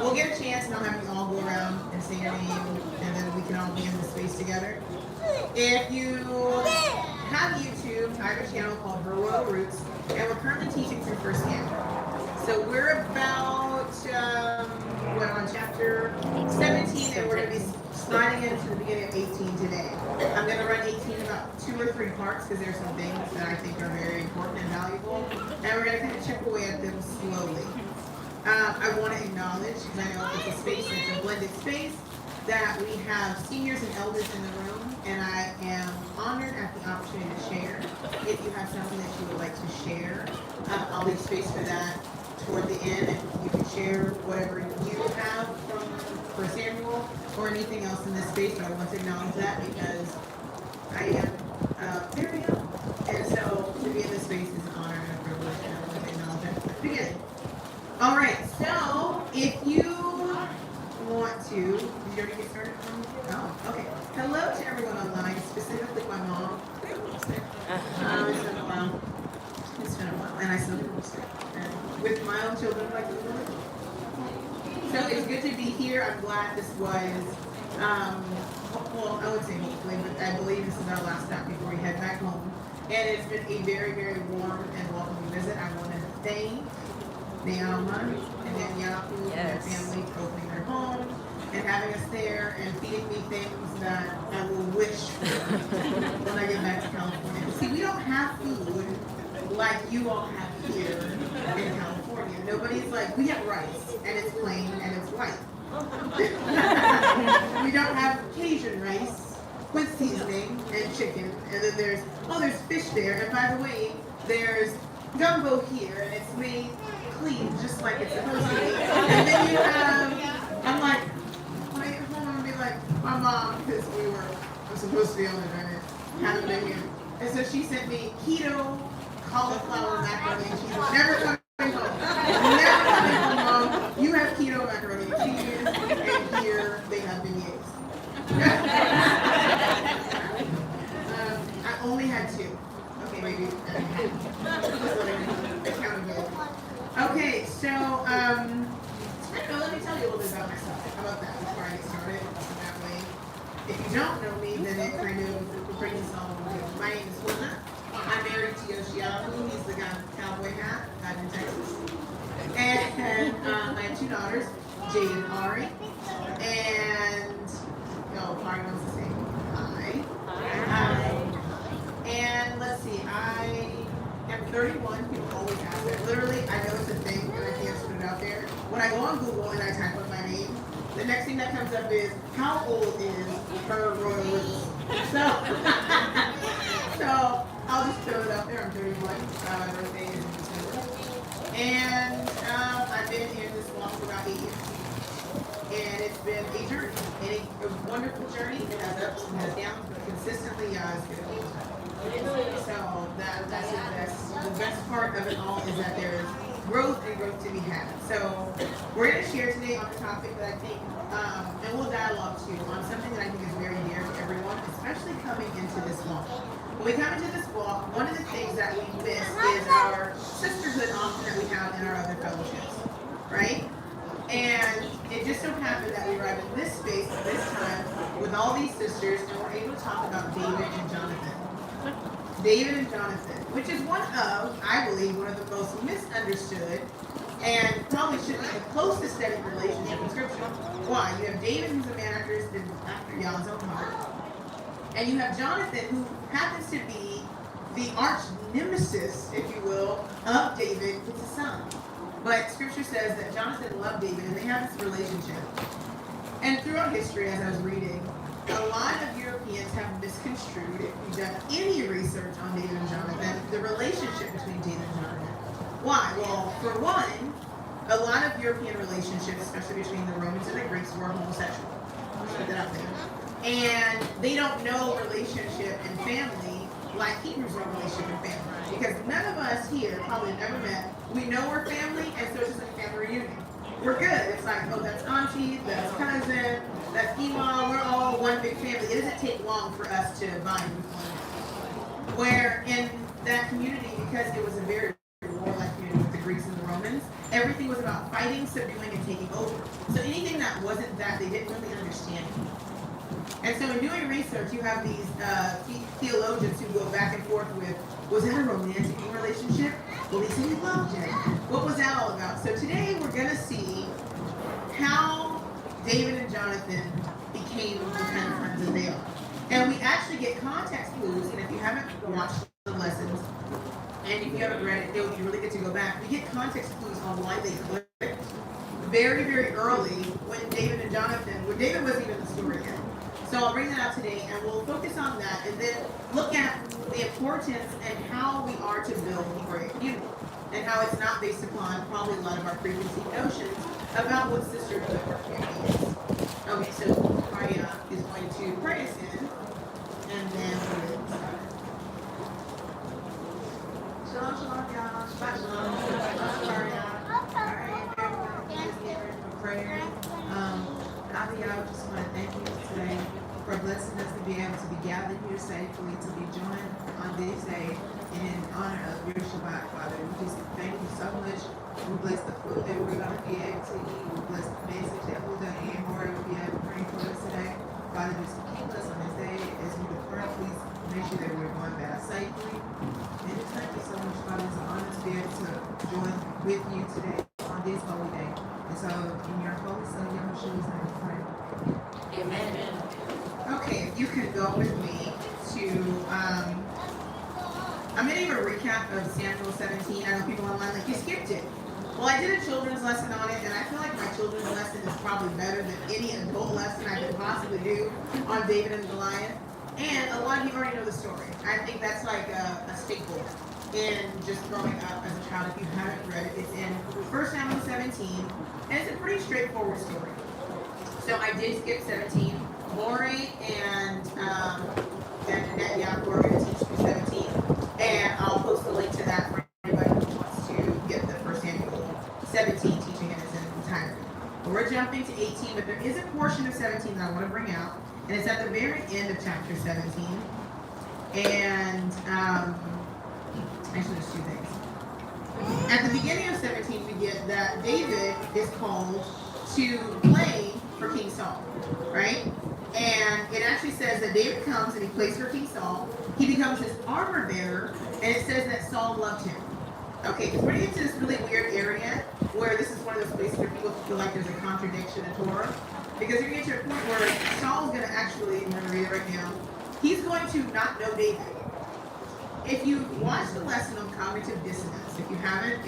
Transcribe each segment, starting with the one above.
we'll get a chance and I'll have you all go around and say your name and then we can all be in the space together. If you have YouTube, I have a channel called Her Royal Roots and we're currently teaching through First Samuel. So we're about, on chapter 17 and we're going to be sliding into the beginning of 18 today. I'm going to run 18 about 2 or 3 parts because there's some things that I think are very important and valuable. And we're going to kind of chip away at them slowly. I want to acknowledge, because I know it's a space, it's a blended space, that we have seniors and elders in the room, and I am honored at the opportunity to share. If you have something that you would like to share, I'll leave space for that toward the end, and you can share whatever you have from Samuel or anything else in this space, but I want to acknowledge that because I am very young, and so to be in this space is an honor and a privilege, and I want to acknowledge that at the beginning. All right, so if you want to, did you already get started? Oh, okay. Hello to everyone online, specifically my mom. It's been a while. It's been a while, and I still do this with my own children, like so it's good to be here. I'm glad this was, well, I would say hopefully, but I believe this is our last stop before we head back home. And it's been a very, very warm and welcoming visit. I want to thank Naama and then Yelahdim and their family for opening their home and having us there and feeding me things that I will wish for when I get back to California. See, we don't have food like you all have here in California. Nobody's like, we have rice and it's plain and it's white. We don't have Cajun rice with seasoning and chicken, and then there's fish there, and by the way, there's gumbo here and it's made clean just like it's supposed to be. And then you have, I'm like, when I get home and be like, my mom, because I'm supposed to be on the internet, haven't been here. And so she sent me keto cauliflower macaroni and cheese. Never coming home. Never coming home, Mom. You have keto macaroni and cheese, and here they have beignets. I only had 2. Okay, maybe. Accountability. Okay, so let me tell you a little bit about myself. How about that before I get started? So that way, if you don't know me, then it kind of brings us all over. My name is Huldah. I'm married to Yelahdim. He's the guy with the cowboy hat. I'm in Texas. And I have 2 daughters, Jade and Ari. And, Ari wants to say hi. Hi. And let's see, I am 31. People always ask that. Literally, I know it's a thing, and I can't put it out there. When I go on Google and I type up my name, the next thing that comes up is, how old is Her Royal Roots? So I'll just throw it out there. I'm 31. My birthday is in December. And I've been in this walk for about 8 years. And it's been a journey, and a wonderful journey. It has ups and has downs, but consistently, it's good. So the best part of it all is that there is growth and growth to be had. So we're going to share today on a topic that I think, and we'll dialogue too, on something that I think is very dear to everyone, especially coming into this walk. When we come into this walk, one of the things that we miss is our sisterhood often that we have in our other fellowships, right? And it just so happened that we arrived in this space at this time with all these sisters, and we're able to talk about David and Johnathan. David and Johnathan, which is one of, I believe, one of the most misunderstood and probably should be the closest aesthetic relationship in Scripture. Why? You have David, who's a man after Yah's own heart, and you have Johnathan, who happens to be the arch nemesis, if you will, of David with his son. But Scripture says that Johnathan loved David, and they have this relationship. And throughout history, as I was reading, a lot of Europeans have misconstrued, if you've done any research on David and Johnathan, the relationship between David and Johnathan. Why? Well, for one, a lot of European relationships, especially between the Romans and the Greeks, were homosexual. I'll put that out there. And they don't know relationship and family like Hebrews know relationship and family. Because none of us here probably have ever met. We know we're family, and so it's just like a family reunion. We're good. It's like, oh, that's auntie, that's cousin, that's Ema. We're all one big family. It doesn't take long for us to bind with one another. Where in that community, because it was a very warlike community with the Greeks and the Romans, everything was was about fighting, subduing, and taking over. So anything that wasn't that, they didn't really understand it. And so in doing research, you have these theologians who go back and forth with, was that a romantic relationship? Well, they said he loved him. What was that all about? So today we're going to see how David and Johnathan became the kind of friends that they are. And we actually get context clues, and if you haven't watched the lessons, and if you haven't read it, it would be really good to go back. We get context clues on why they clicked very, very early when David and Johnathan, when David wasn't even in the story yet. So I'll bring that out today, and we'll focus on that, and then look at the importance and how we are to build a great community, and how it's not based upon probably a lot of our preconceived notions about what sisterhood or family is. Okay, so Maria is going to pray us in, and then we'll get started. Shalom, shalom, y'all. Shabbat shalom. All right, everybody, just get ready for prayer. Father, I just want to thank you today for blessing us to be able to be gathered here safely, to be joined on this day and in honor of your Shabbat, Father. We just thank you so much. We bless the food that we're going to be able to eat. We bless the message that Huldah and Hori will be able to bring for us today. Father, just keep us on this day as we depart. Please make sure that we're going back safely. And just thank you so much, Father. It's an honor to be able to join with you today on this holy day. And so, in your holy son, Yahushua's name, we pray. Amen. Okay, if you could go with me to, I'm going to give a recap of Samuel 17. I know people online like, you skipped it. Well, I did a children's lesson on it, and I feel like my children's lesson is probably better than any adult lesson I could possibly do on David and Goliath. And a lot of you already know the story. I think that's like a staple in just growing up as a child. If you haven't read it, it's in 1 Samuel 17, and it's a pretty straightforward story. So I did skip 17. Maury and Annette Yap were going to teach through 17, and I'll post a link to that for anybody who wants to get the 1 Samuel 17 teaching in its entirety. But we're jumping to 18, but there is a portion of 17 that I want to bring out, and it's at the very end of chapter 17. And actually, there's two things. At the beginning of 17, we get that David is called to play for King Saul, right? And it actually says that David comes and he plays for King Saul. He becomes his armor bearer, and it says that Saul loved him. Okay, because we're into this really weird area where this is one of those places where people feel like there's a contradiction in Torah. Because you're going to get to a point where Saul's going to actually, I'm going to read it right now, he's going to not know David. If you watched the lesson on cognitive dissonance, if you haven't,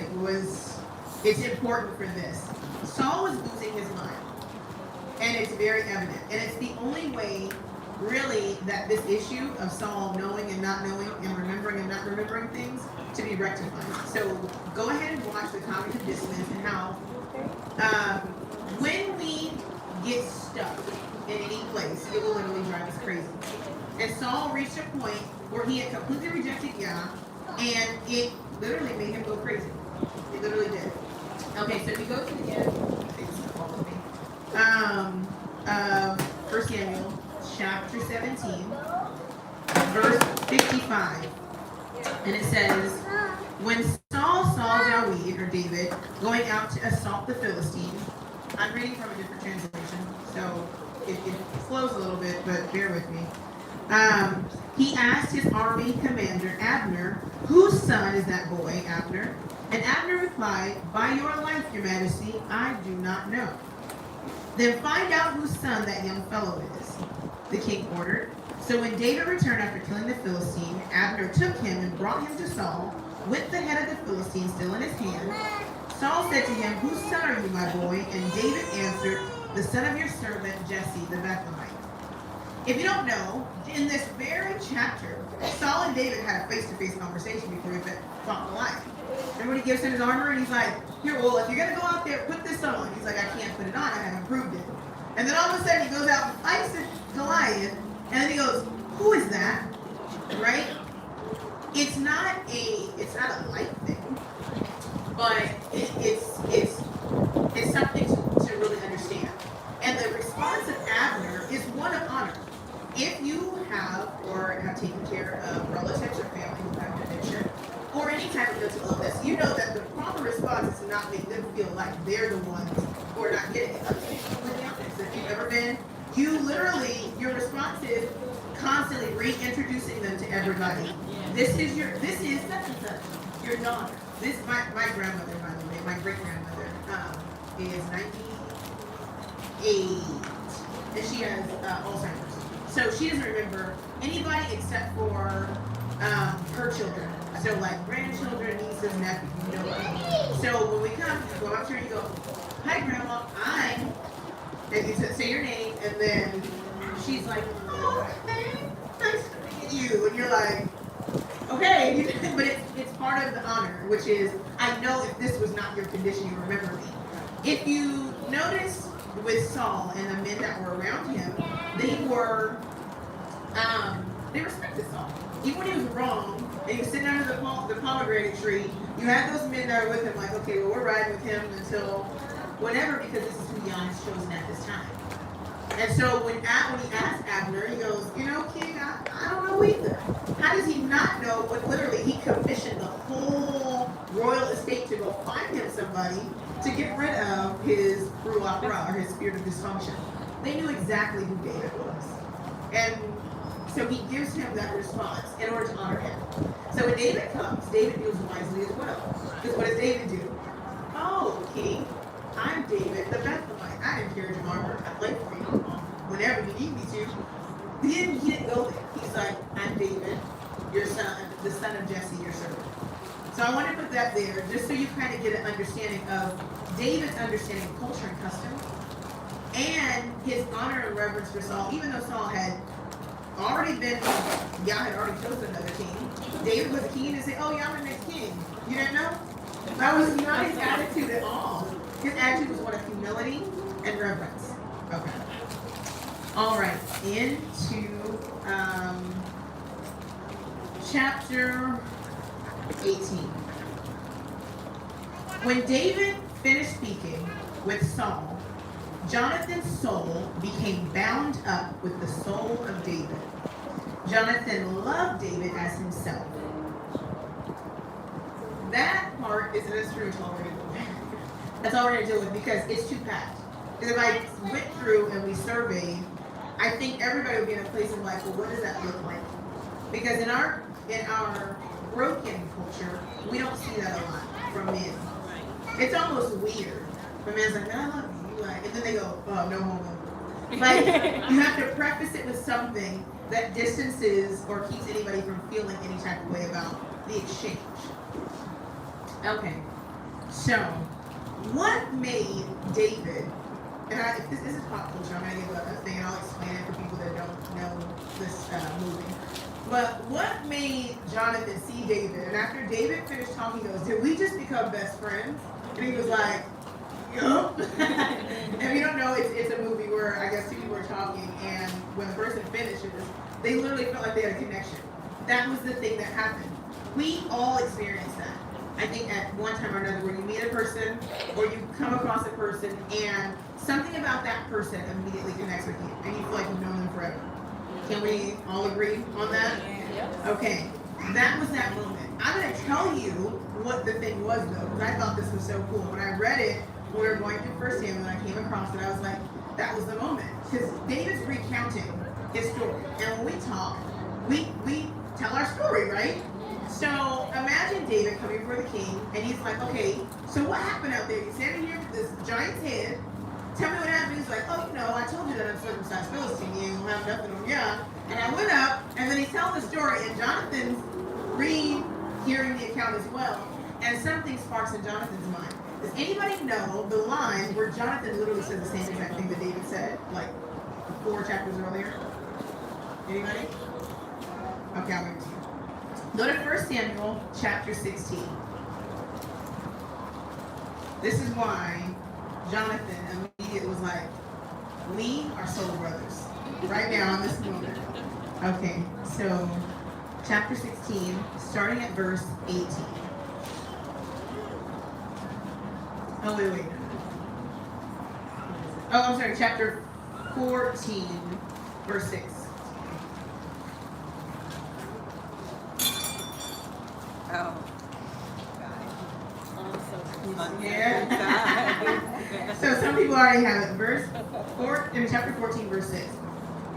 it's important for this. Saul was losing his mind. And it's very evident. And it's the only way, really, that this issue of Saul knowing and not knowing and remembering and not remembering things to be rectified. So go ahead and watch the cognitive dissonance and how when we get stuck in any place, it will literally drive us crazy. And Saul reached a point where he had completely rejected Yah, and it literally made him go crazy. It literally did. Okay, so if you go to the end, I think it's going to fall with me. 1 Samuel chapter 17, verse 55. And it says, when Saul saw Dauid, or David, going out to assault the Philistines, I'm reading from a different translation, so it flows a little bit, but bear with me. He asked his army commander, Abner, whose son is that boy, Abner? And Abner replied, by your life, your majesty, I do not know. Then find out whose son that young fellow is, the king ordered. So when David returned after killing the Philistine, Abner took him and brought him to Saul, with the head of the Philistine still in his hand. Saul said to him, whose son are you, my boy? And David answered, the son of your servant Jesse the Bethlehemite. If you don't know, in this very chapter, Saul and David had a face-to-face conversation before he fought Goliath. Remember when he gives him his armor and he's like, here, well, if you're going to go out there, put this on. He's like, I can't put it on. I haven't proved it. And then all of a sudden he goes out and fights Goliath, and then he goes, who is that? Right? It's not a light thing, but it's something to really understand. And the response of Abner is one of honor. If you have or have taken care of relatives or family who have dementia or any type of mental illness, you know that the proper response is to not make them feel like ones who are not getting it. I'm just completely honest. If you've ever been, you literally, your response is constantly reintroducing them to everybody. This is such and such, your daughter. This, my grandmother, by the way, my great-grandmother, is 98, and she has Alzheimer's. So she doesn't remember anybody except for her children. So like grandchildren, nieces, nephews, you know. So when we come, you go up to her and you go, "Hi, Grandma, and you say your name, and then she's like, "Oh, hey, nice to meet you," and you're like, "Okay," but it's part of the honor, which is, I know if this was not your condition, you remember me. If you notice with Saul and the men that were around him, they respected Saul. Even when he was wrong, and he was sitting under the pomegranate tree, you had those men that were with him like, okay, well, we're riding with him until whatever, because this is who Yah has chosen at this time. And so when he asked Abner, he goes, "You know, King, I don't know either." How does he not know? But literally, he commissioned the whole royal estate to go find him somebody to get rid of his ruach ra, or his spirit of dysfunction. They knew exactly who David was. And so he gives him that response in order to honor him. So when David comes, David deals wisely as well. Because what does David do? "Oh, King, I'm David, the Bethlehemite. I didn't carry your armor. I played for you whenever you need me to." He didn't go there. He's like, "I'm David, your son, the son of Jesse, your servant." So I want to put that there just so you kind of get an understanding of David's understanding of culture and custom, and his honor and reverence for Saul, even though Saul had already Yah had already chosen another king. David was a king and said, "Oh, Yah, I'm the next king." You didn't know? That was not his attitude at all. His attitude was one of humility and reverence. Okay. All right. Into chapter 18. When David finished speaking with Saul, Jonathan's soul became bound up with the soul of David. Jonathan loved David as himself. That part is an instrumental already. That's all we're going to deal with, because it's too packed. Because if I went through and we surveyed, I think everybody would be in a place of like, well, what does that look like? Because in our broken culture, we don't see that a lot from men. It's almost weird. The man's like, "I love you." Like, and then they go, "Oh, no homo." Like, you have to preface it with something that distances or keeps anybody from feeling any type of way about the exchange. Okay, so what made David, and if this is pop culture, I'm going to give a thing and I'll explain it for people that don't know this movie. But what made Johnathan see David? And after David finished talking, he goes, "Did we just become best friends?" And he was like, "Yup." And if you don't know, it's a movie where I guess two people were talking, and when the person finishes, they literally felt like they had a connection. That was the thing that happened. We all experienced that. I think at one time or another, where you meet a person or you come across a person and something about that person immediately connects with you and you feel like you've known them forever. Can we all agree on that? Okay, that was that moment. I'm going to tell you what the thing was, though, because I thought this was so cool. When I read it, we were going through 1 Samuel, and I came across it, I was like, that was the moment. Because David's recounting his story. And when we talk, we tell our story, right? So imagine David coming before the king, and he's like, "Okay, so what happened out there? You're standing here with this giant's head. Tell me what happened." He's like, "Oh, I told you that uncircumcised Philistine, you don't have nothing on ya." And I went up, and then he's telling the story, and Jonathan's hearing the account as well. And something sparks in Jonathan's mind. Does anybody know the line where Johnathan literally said the same exact thing that David said, like 4 chapters earlier? Anybody? Okay, I'll give it to you. Go to 1 Samuel chapter 16. This is why Johnathan immediately was like, "We are soul brothers." Right now in this moment. Okay, so chapter 16, starting at verse 18. Oh, wait. Oh, I'm sorry, chapter 14, verse 6. Oh. Yeah. people already have it. Chapter 14, verse 6.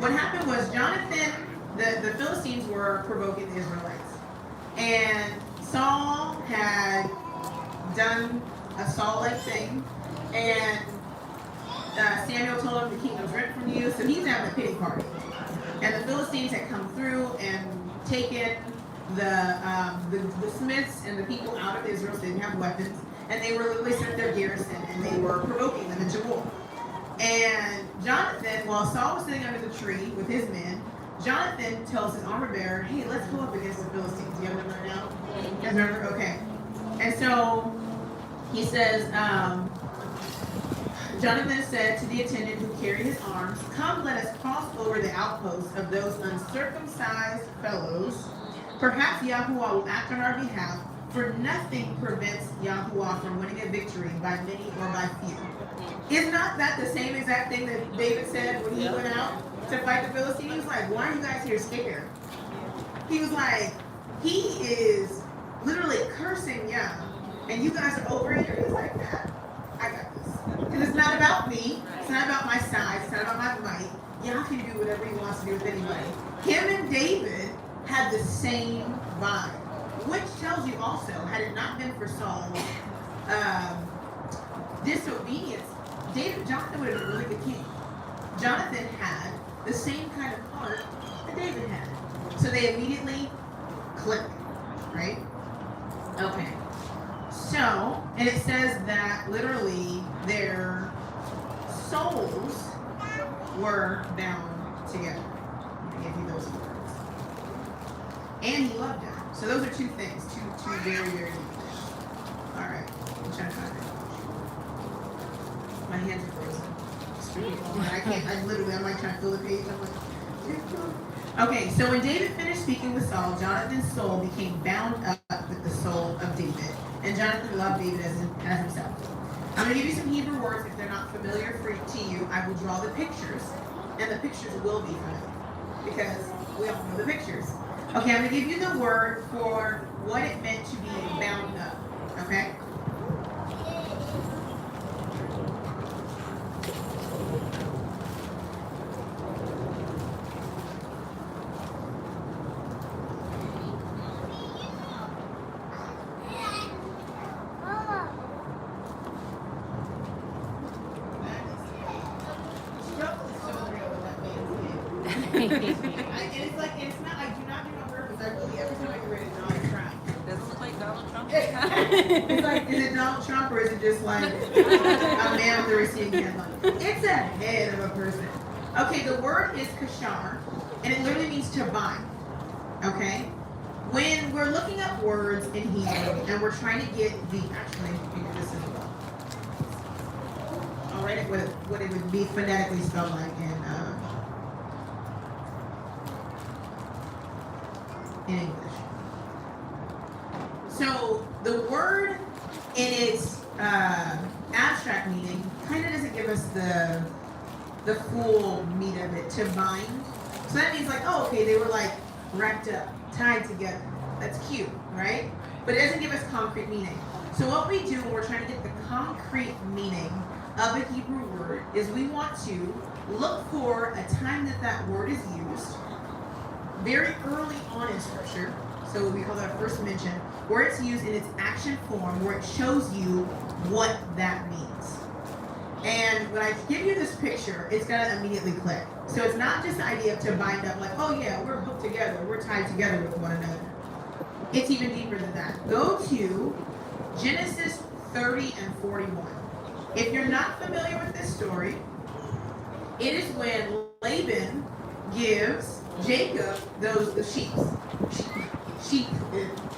What happened was Johnathan, the Philistines were provoking the Israelites. And Saul had done a Saul-like thing. And Samuel told him the kingdom's rent from you. So he's having a pity party. And the Philistines had come through and taken the smiths and the people out of Israel, so they didn't have weapons. And they were literally sent their garrison, and they were provoking them into war. And Johnathan, while Saul was sitting under the tree with his men, Johnathan tells his armor bearer, hey, let's go up against the Philistines. You remember right now? You guys remember? Okay. And so he says, Johnathan said to the attendant who carried his arms, come, let us cross over the outposts of those uncircumcised fellows. Perhaps Yahuwah will act on our behalf, for nothing prevents Yahuwah from winning a victory by many or by few. Is not that the same exact thing that David said when he went out to fight the Philistines? He was like, why are you guys here scared? He was like, he is literally cursing Yah, and you guys are over here. He's like, yeah, I got this. Because it's not about me. It's not about my size. It's not about my might. Yah can do whatever he wants to do with anybody. Him and David had the same vibe, which tells you also, had it not been for Saul's disobedience, Johnathan would have been a really good king. Johnathan had the same kind of heart that David had. So they immediately clicked, right? Okay. So, and it says that literally their souls were bound together. I give you those words. And he loved them. So those are two things, two very, very deep things. All right, I'm trying to find it. My hands are frozen. I can't. I'm like trying to fill the page. I'm like, okay. So when David finished speaking with Saul, Jonathan's soul became bound up with the soul of David, and Johnathan loved David as himself. I'm going to give you some Hebrew words. If they're not familiar to you, I will draw the pictures, and the pictures will be familiar because we all know the pictures. Okay, I'm going to give you the word for what it meant to be bound up. Okay? Or is it just like a man with the receiving end line? It's a head of a person. Okay, the word is kashar, and it literally means to bind. Okay? When we're looking up words in Hebrew and we're trying to get actually, this as well. I'll write it what it would be phonetically spelled like in English. So the word in its abstract meaning kind of doesn't give us the full meat of it. To bind, so that means like, oh, okay, they were like wrapped up, tied together. That's cute, right? But it doesn't give us concrete meaning. So what we do when we're trying to get the concrete meaning of a Hebrew word is we want to look for a time that word is used very early on in Scripture. So we call that a first mention, where it's used in its action form, where it shows you what that means. And when I give you this picture, it's going to immediately click. So it's not just the idea of to bind up like, oh yeah, we're hooked together, we're tied together with one another. It's even deeper than that. Go to Genesis 30 and 41. If you're not familiar with this story, it is when Laban gives Jacob the sheep,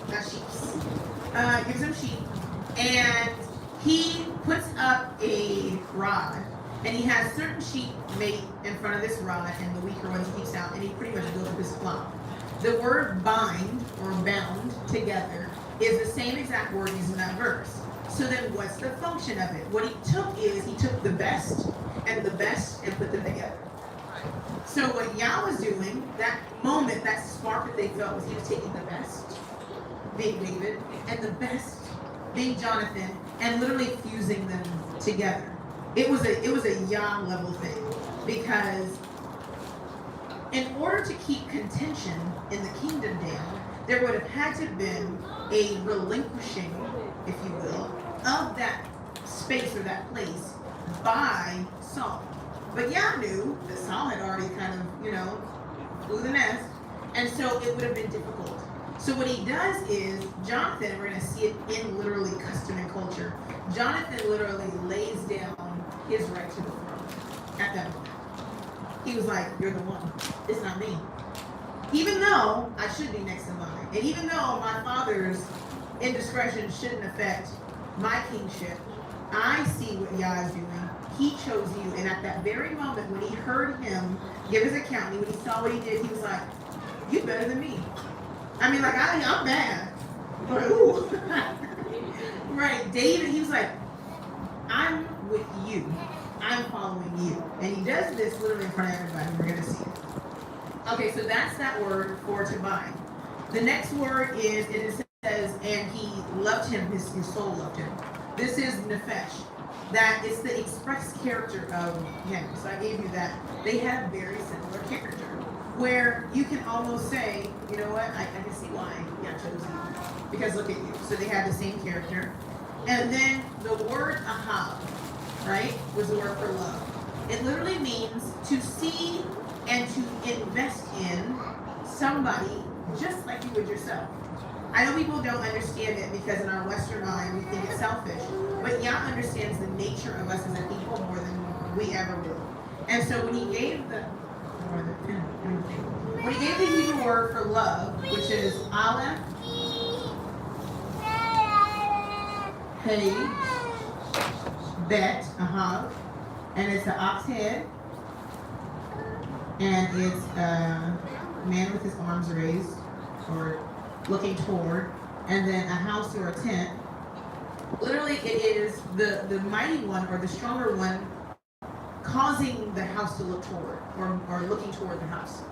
not sheep. Gives him sheep, and he puts up a rod, and he has certain sheep mate in front of this rod, and the weaker ones keeps out, and he pretty much builds up his flock. The word bind or bound together is the same exact word used in that verse. So then what's the function of it? What he took the best and put them together. So what Yah was doing, that moment, that spark that they felt, was he was taking the best, being David, and the best, being Johnathan, and literally fusing them together. It was a Yah level thing, because in order to keep contention in the kingdom down, there would have had to have been a relinquishing, if you will, of that space or that place by Saul. But Yah knew that Saul had already kind of, flew the nest, and so it would have been difficult. So what he does is, Johnathan, we're going to see it in literally custom and culture, Johnathan literally lays down his right to the throne at that moment. He was like, you're the one. It's not me. Even though I should be next in line, and even though my father's indiscretion shouldn't affect my kingship, I see what Yah is doing. He chose you, and at that very moment when he heard him give his account, when he saw what he did, he was like, you better than me. I mean, like, I'm bad. But ooh. Right, David, he was like, I'm with you. I'm following you. And he does this literally in front of everybody. We're going to see it. Okay, so that's that word for to bind. The next word is, it says, and he loved him, his soul loved him. This is nefesh. That is the express character of him. So I gave you that. They have very similar character, where you can almost say, you know what, I can see why Yah chose you. Because look at you. So they have the same character. And then the word ahab, right, was the word for love. It literally means to see and to invest in somebody just like you would yourself. I know people don't understand it because in our Western mind we think it's selfish, but Yah understands the nature of us as a people more than we ever will. And so when he gave the Hebrew word for love, which is aleph, hey, bet, and it's an ox head, and it's a man with his arms raised or looking toward, and then a house or a tent. Literally, it is the mighty one or the stronger one causing the house to look toward or looking toward the house.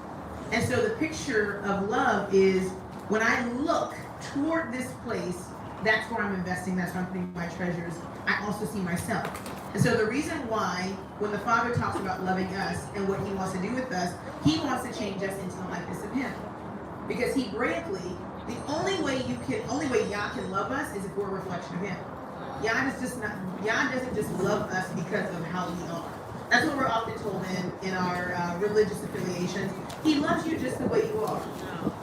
And so the picture of love is when I look toward this place, that's where I'm investing, that's where I'm putting my treasures. I also see myself. And so the reason why, when the Father talks about loving us and what he wants to do with us, he wants to change us into the likeness of him. Because Hebraically, the only way Yah can love us is if we're a reflection of him. Yah doesn't just love us because of how we are. That's what we're often told in our religious affiliations. He loves you just the way you are.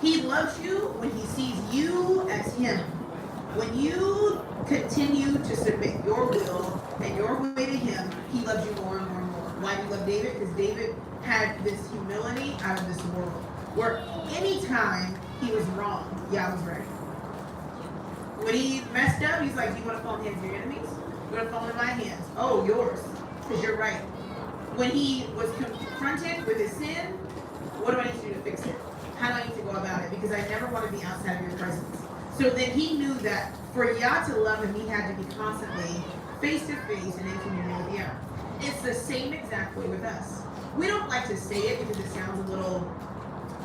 He loves you when he sees you as him. When you continue to submit your will and your way to him, he loves you more and more and more. Why do you love David? Because David had this humility out of this world, where anytime he was wrong, Yah was right. When he messed up, he's like, do you want to fall in the hands of your enemies? You want to fall in my hands? Oh, yours, because you're right. When he was confronted with his sin, what do I need to do to fix it? How do I need to go about it? Because I never want to be outside of your presence. So then he knew that for Yah to love him, he had to be constantly face to face and in communion with Yah. It's the same exact way with us. We don't like to say it because it sounds a little,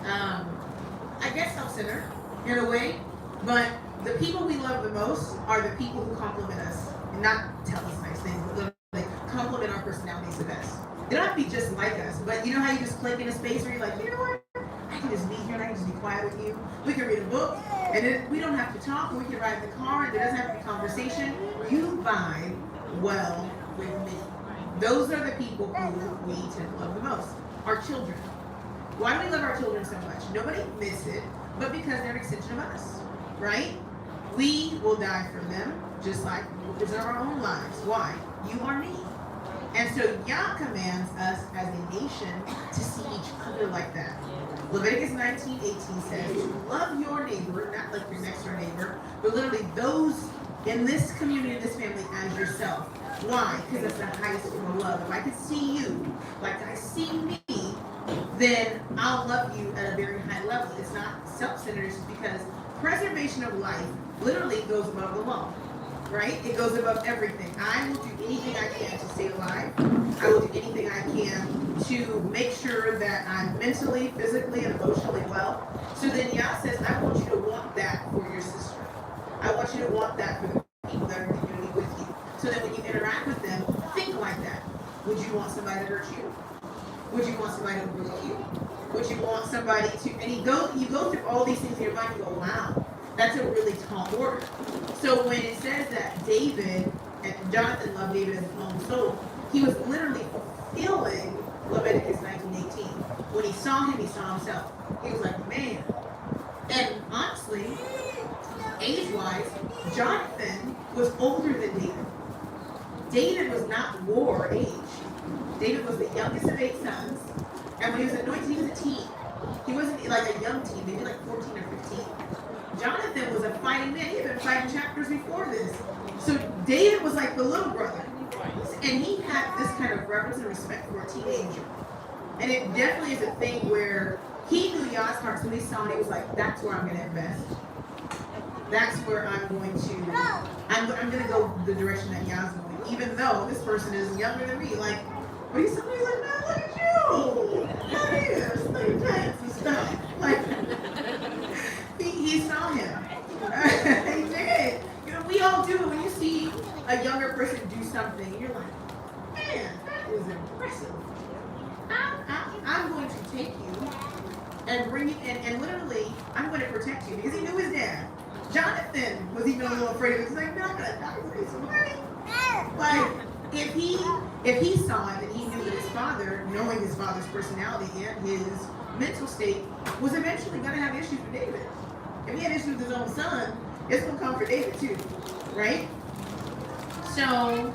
I guess, self-centered in a way, but the people we love the most are the people who compliment us and not tell us nice things, but literally compliment our personalities the best. They don't have to be just like us, but you know how you just click in a space where you're like, you know what? I can just be here and I can just be quiet with you. We can read a book and then we don't have to talk. We can ride in the car and there doesn't have to be conversation. You vibe well with me. Those are the people who we tend to love the most. Our children. Why do we love our children so much? Nobody admits it, but because they're an extension of us, right? We will die for them just like we deserve our own lives. Why? You are me. And so Yah commands us as a nation to see each other like that. Leviticus 19:18 says, love your neighbor, not like your next door neighbor, but literally those in this community, in this family, as yourself. Why? Because that's the highest form of love. If I can see you like I see me, then I'll love you at a very high level. It's not self-centered, it's just because preservation of life literally goes above the law. Right? It goes above everything. I will do anything I can to stay alive. I will do anything I can to make sure that I'm mentally, physically, and emotionally well. So then Yah says, I want you to want that for your sister. I want you to want that for the people that are in community with you. So that when you interact with them, think like that. Would you want somebody to hurt you? Would you want somebody to bully you? Would you want somebody to, and you go through all these things in your mind and go, wow, that's a really tall order. So when it says that David, and Johnathan loved David as his own soul, he was literally fulfilling Leviticus 19:18. When he saw him, he saw himself. He was like, man. And honestly, age-wise, Johnathan was older than David. David was not war age. David was the youngest of 8 sons. And when he was anointed, he was a teen. He wasn't like a young teen, maybe like 14 or 15. Johnathan was a fighting man. He had been fighting chapters before this. So David was like the little brother. And he had this kind of reverence and respect for a teenager. And it definitely is a thing where he knew Yah's heart. So he saw it, he was like, that's where I'm going to invest. That's where I'm going to go the direction that Yah's going. Even though this person is younger than me. Like, but he's somebody's like, man, look at you. Look at this. Look at that and stuff. Like, he saw him. He did. You know, we all do it. When you see a younger person do something, you're like, man, that is impressive. I'm going to take you and bring you, and literally, I'm going to protect you, because he knew his dad. Johnathan was even a little afraid of it. He's like, no, I'm going to die for some money. Like, if he saw it and he knew that his father, knowing his father's personality and his mental state, was eventually going to have issues with David. If he had issues with his own son, it's going to come for David too, right? So,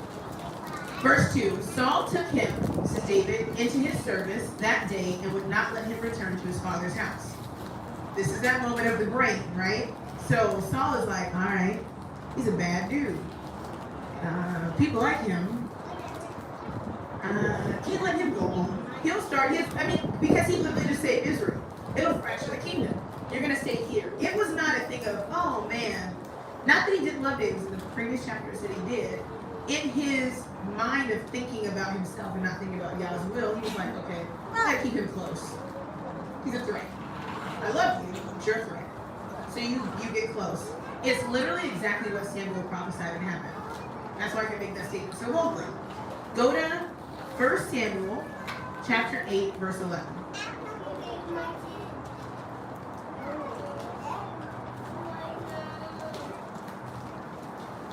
verse 2, Saul took him, says David, into his service that day and would not let him return to his father's house. This is that moment of the brain, right? So Saul is like, all right, he's a bad dude. People like him. Can't let him go home. He'll start his, because he literally just saved Israel. It'll fracture the kingdom. You're going to stay here. It was not a thing of, oh man, not that he didn't love David, in the previous chapters that he did. In his mind of thinking about himself and not thinking about Yah's will, he was like, okay, I gotta keep him close. He's a threat. I love you, but you're a threat. So you get close. It's literally exactly what Samuel prophesied would happen. That's why I can make that statement so boldly. Go to 1 Samuel chapter 8, verse 11.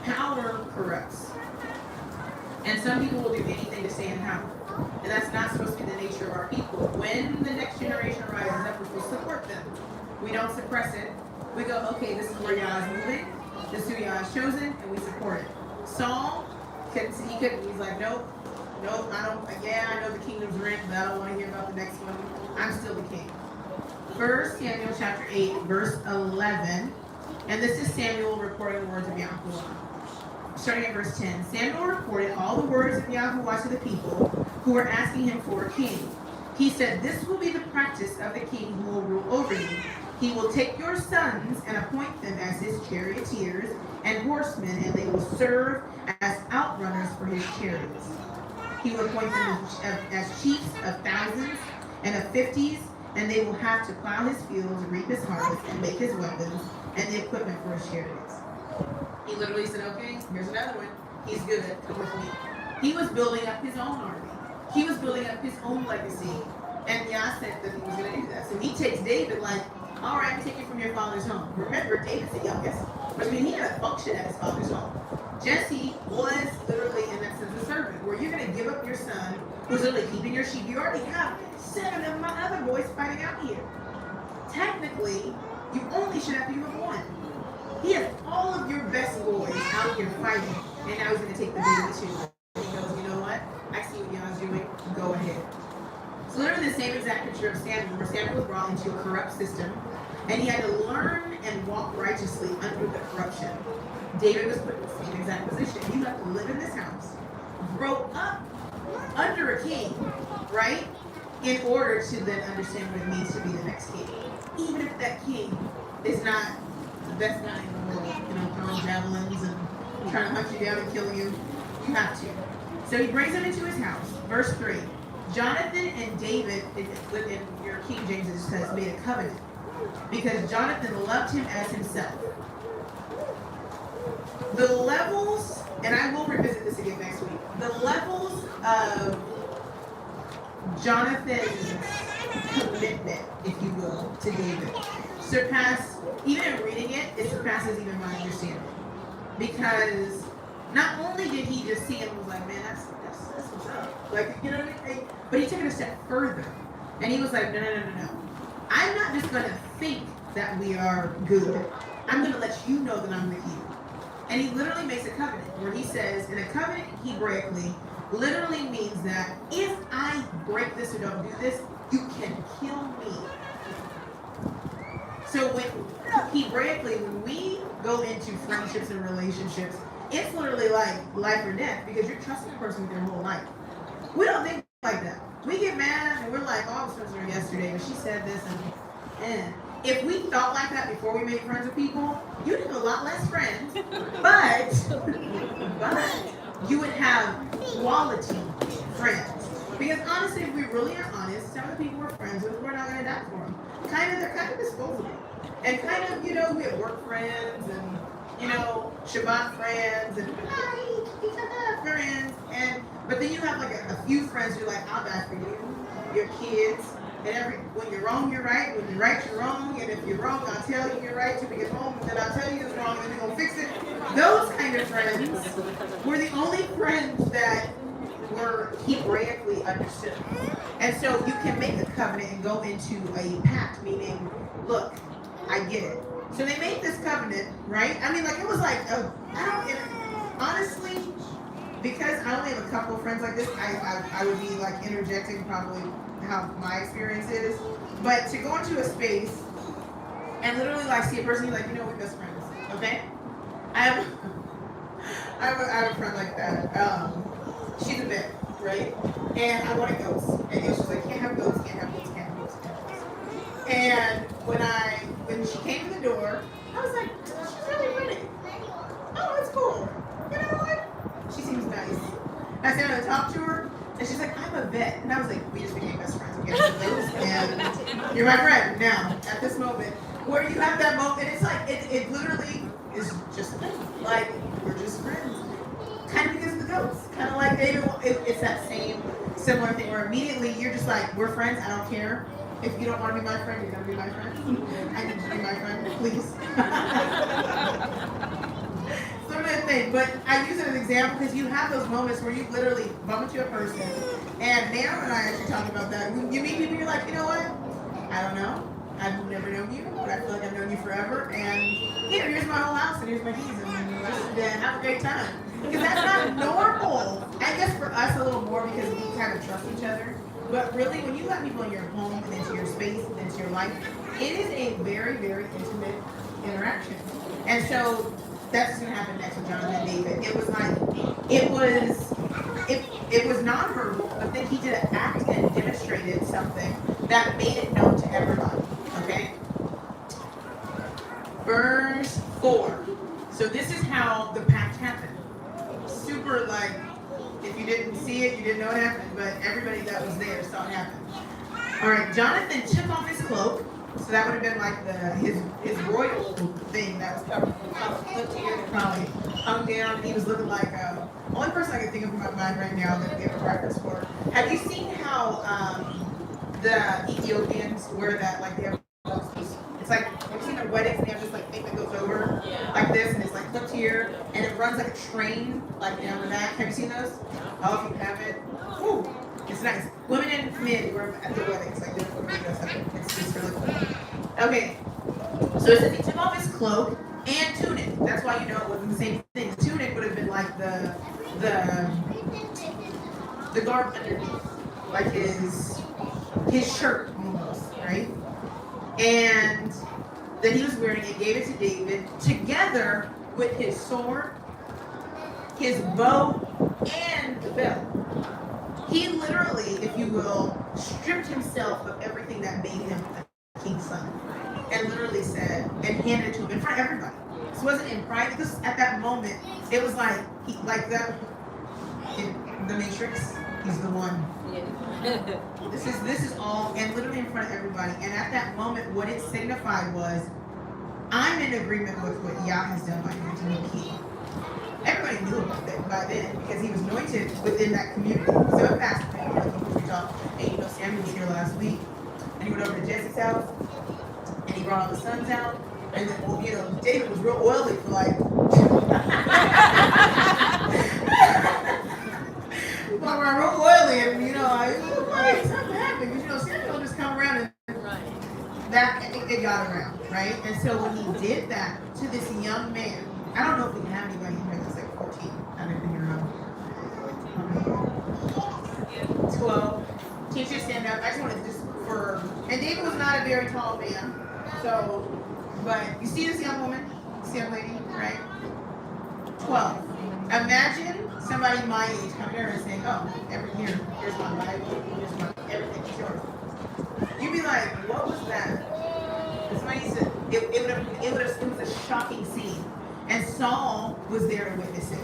Power corrupts. And some people will do anything to stay in power. And that's not supposed to be the nature of our people. When the next generation rises up, we're supposed to support them. We don't suppress it. We go, okay, this is where Yah is moving. This is who Yah has chosen, and we support it. Saul, he's like, nope, I know the kingdom's rent, but I don't want to hear about the next one. I'm still the king. 1 Samuel chapter 8, verse 11. And this is Samuel reporting the words of YHWH. Starting at verse 10. Samuel reported all the words of YHWH to the people who were asking him for a king. He said, this will be the practice of the king who will rule over you. He will take your sons and appoint them as his charioteers and horsemen, and they will serve as outrunners for his chariots. He will appoint them as chiefs of thousands and of 50s, and they will have to plow his fields, reap his harvest, and make his weapons and the equipment for his chariots. He literally said, okay, here's another one. He's good. Come with me. He was building up his own army. He was building up his own legacy. And Yah said that he was going to do that. So he takes David like, all right, take you from your father's home. Remember, David's the youngest. Which means he had a function at his father's home. Jesse was literally, in that sense, a servant. Where you're going to give up your son, who's literally keeping your sheep. You already have 7 of my other boys fighting out here. Technically, you only should have to give up 1. He has all of your best boys out here fighting, and now he's going to take the baby too. And he goes, you know what? I see what Yah's doing. Go ahead. So literally the same exact picture of Samuel, where Samuel was brought into a corrupt system, and he had to learn and walk righteously under the corruption. David was put in the same exact position. You have to live in this house, grow up under a king, right? In order to then understand what it means to be the next king. Even if that king is not the best guy in the world, throwing javelins and trying to hunt you down and kill you, you have to. So he brings him into his house. Verse 3. Johnathan and David, in your King James, it says, made a covenant. Because Johnathan loved him as himself. The levels, and I will revisit this again next week, the levels of Jonathan's commitment, if you will, to David even in reading it, it surpasses even my understanding. Because not only did he just see him and was like, man, that's what's up. Like, you know what I mean? But he took it a step further. And he was like, no. I'm not just going to think that we are good. I'm going to let you know that I'm with you. And he literally makes a covenant where he says, and a covenant Hebraically literally means that if I break this or don't do this, you can kill me. So when Hebraically, when we go into friendships and relationships, it's literally like life or death because you're trusting a person with your whole life. We don't think like that. We get mad and we're like, oh, I was friends with her yesterday, but she said this and if we thought like that before we made friends with people, you'd have a lot less friends, but you would have quality friends. Because honestly, if we really are honest, some of the people we're friends with, we're not going to die for them. They're kind of disposable. And kind of, we have work friends and, Shabbat friends and friends. But then you have like a few friends who are like, I'll die for you, your kids. And when you're wrong, you're right. When you're right, you're wrong. And if you're wrong, I'll tell you you're right till we get home. And then I'll tell you it's wrong and then we're going to fix it. Those kind of friends were the only friends that were Hebraically understood. And so you can make a covenant and go into a pact, meaning, look, I get it. So they made this covenant, right? I mean, it was like, honestly, because I only have a couple of friends like this, I would be like interjecting probably how my experience is. But to go into a space and literally see a person, you're like, we're best friends, okay? I have a friend like that. She's a vet, right? And I want a ghost. And she's like, can't have goats, can't have goats, can't have goats, can't have goats. And when she came to the door, I was like, she's really pretty. Oh, that's cool. You know what? She seems nice. I said, I talked to her, and she's like, I'm a vet. And I was like, we just became best friends again. And you're my friend now, at this moment. Where you have that moment, it's like, it literally is just like, we're just friends. Kind of because of the goats. Kind of like it's that same similar thing where immediately you're just like, we're friends, I don't care. If you don't want to be my friend, you're going to be my friend. I need you to be my friend, please. Sort of thing. But I use it as an example because you have those moments where you literally bump into a person. And Naomi and I actually talk about that. You meet people, you're like, you know what? I don't know. I've never known you, but I feel like I've known you forever. And here's my whole house, and here's my keys, and just have a great time. Because that's not normal. I guess for us a little more because we kind of trust each other. But really, when you let people in your home and into your space and into your life, it is a very, very intimate interaction. And so that's what's going to happen next with Johnathan and David. It was like, it was nonverbal, but then he did an act and demonstrated something that made it known to everybody. Okay? Verse 4. So this is how the pact happened. Super if you didn't see it, you didn't know it happened, but everybody that was there saw it happen. All right, Johnathan took off his cloak, so that would have been like his royal thing that was covered flipped here and probably hung down, and he was looking like only person I can think of in my mind right now that we have a reference for. Have you seen how the Ethiopians wear that they have? It's like, have you seen their weddings and they have this thing that goes over like this and it's flipped here and it runs like a train down the back. Have you seen those? Oh, if you haven't, whew, it's nice. Women and men wear at the weddings, different women dress up. It's just really cool. Okay, so it says he took off his cloak and tunic. That's why it wasn't the same thing. The tunic would have been like the garb underneath, like his shirt almost, right? And then he was wearing it, gave it to David, together with his sword, his bow, and the belt. He literally, if you will, stripped himself of everything that made him a king's son. And literally said, and handed it to him in front of everybody. This wasn't in private, because at that moment, it was in the Matrix, he's the one. This is all, and literally in front of everybody. And at that moment, what it signified was, I'm in agreement with what Yah has done by anointing me king. Everybody knew about that by then because he was anointed within that community. So it passed, and brought all the sons out. And then, you know, David was real oily for like real oily, and you know, like something happened. Because you know, Samuel just come around and that it got around, right? And so when he did that to this young man, I don't know if we have anybody here that's like 14. I don't even know. 12. Teachers stand up. I just wanted to just for, and David was not a very tall man, so, but you see this young woman, this young lady, right? 12. Imagine somebody my age coming here and saying, "Oh, here's my Bible, here's my everything's yours." You'd be like, "What was that?" Somebody said it was a shocking scene, and Saul was there to witness it.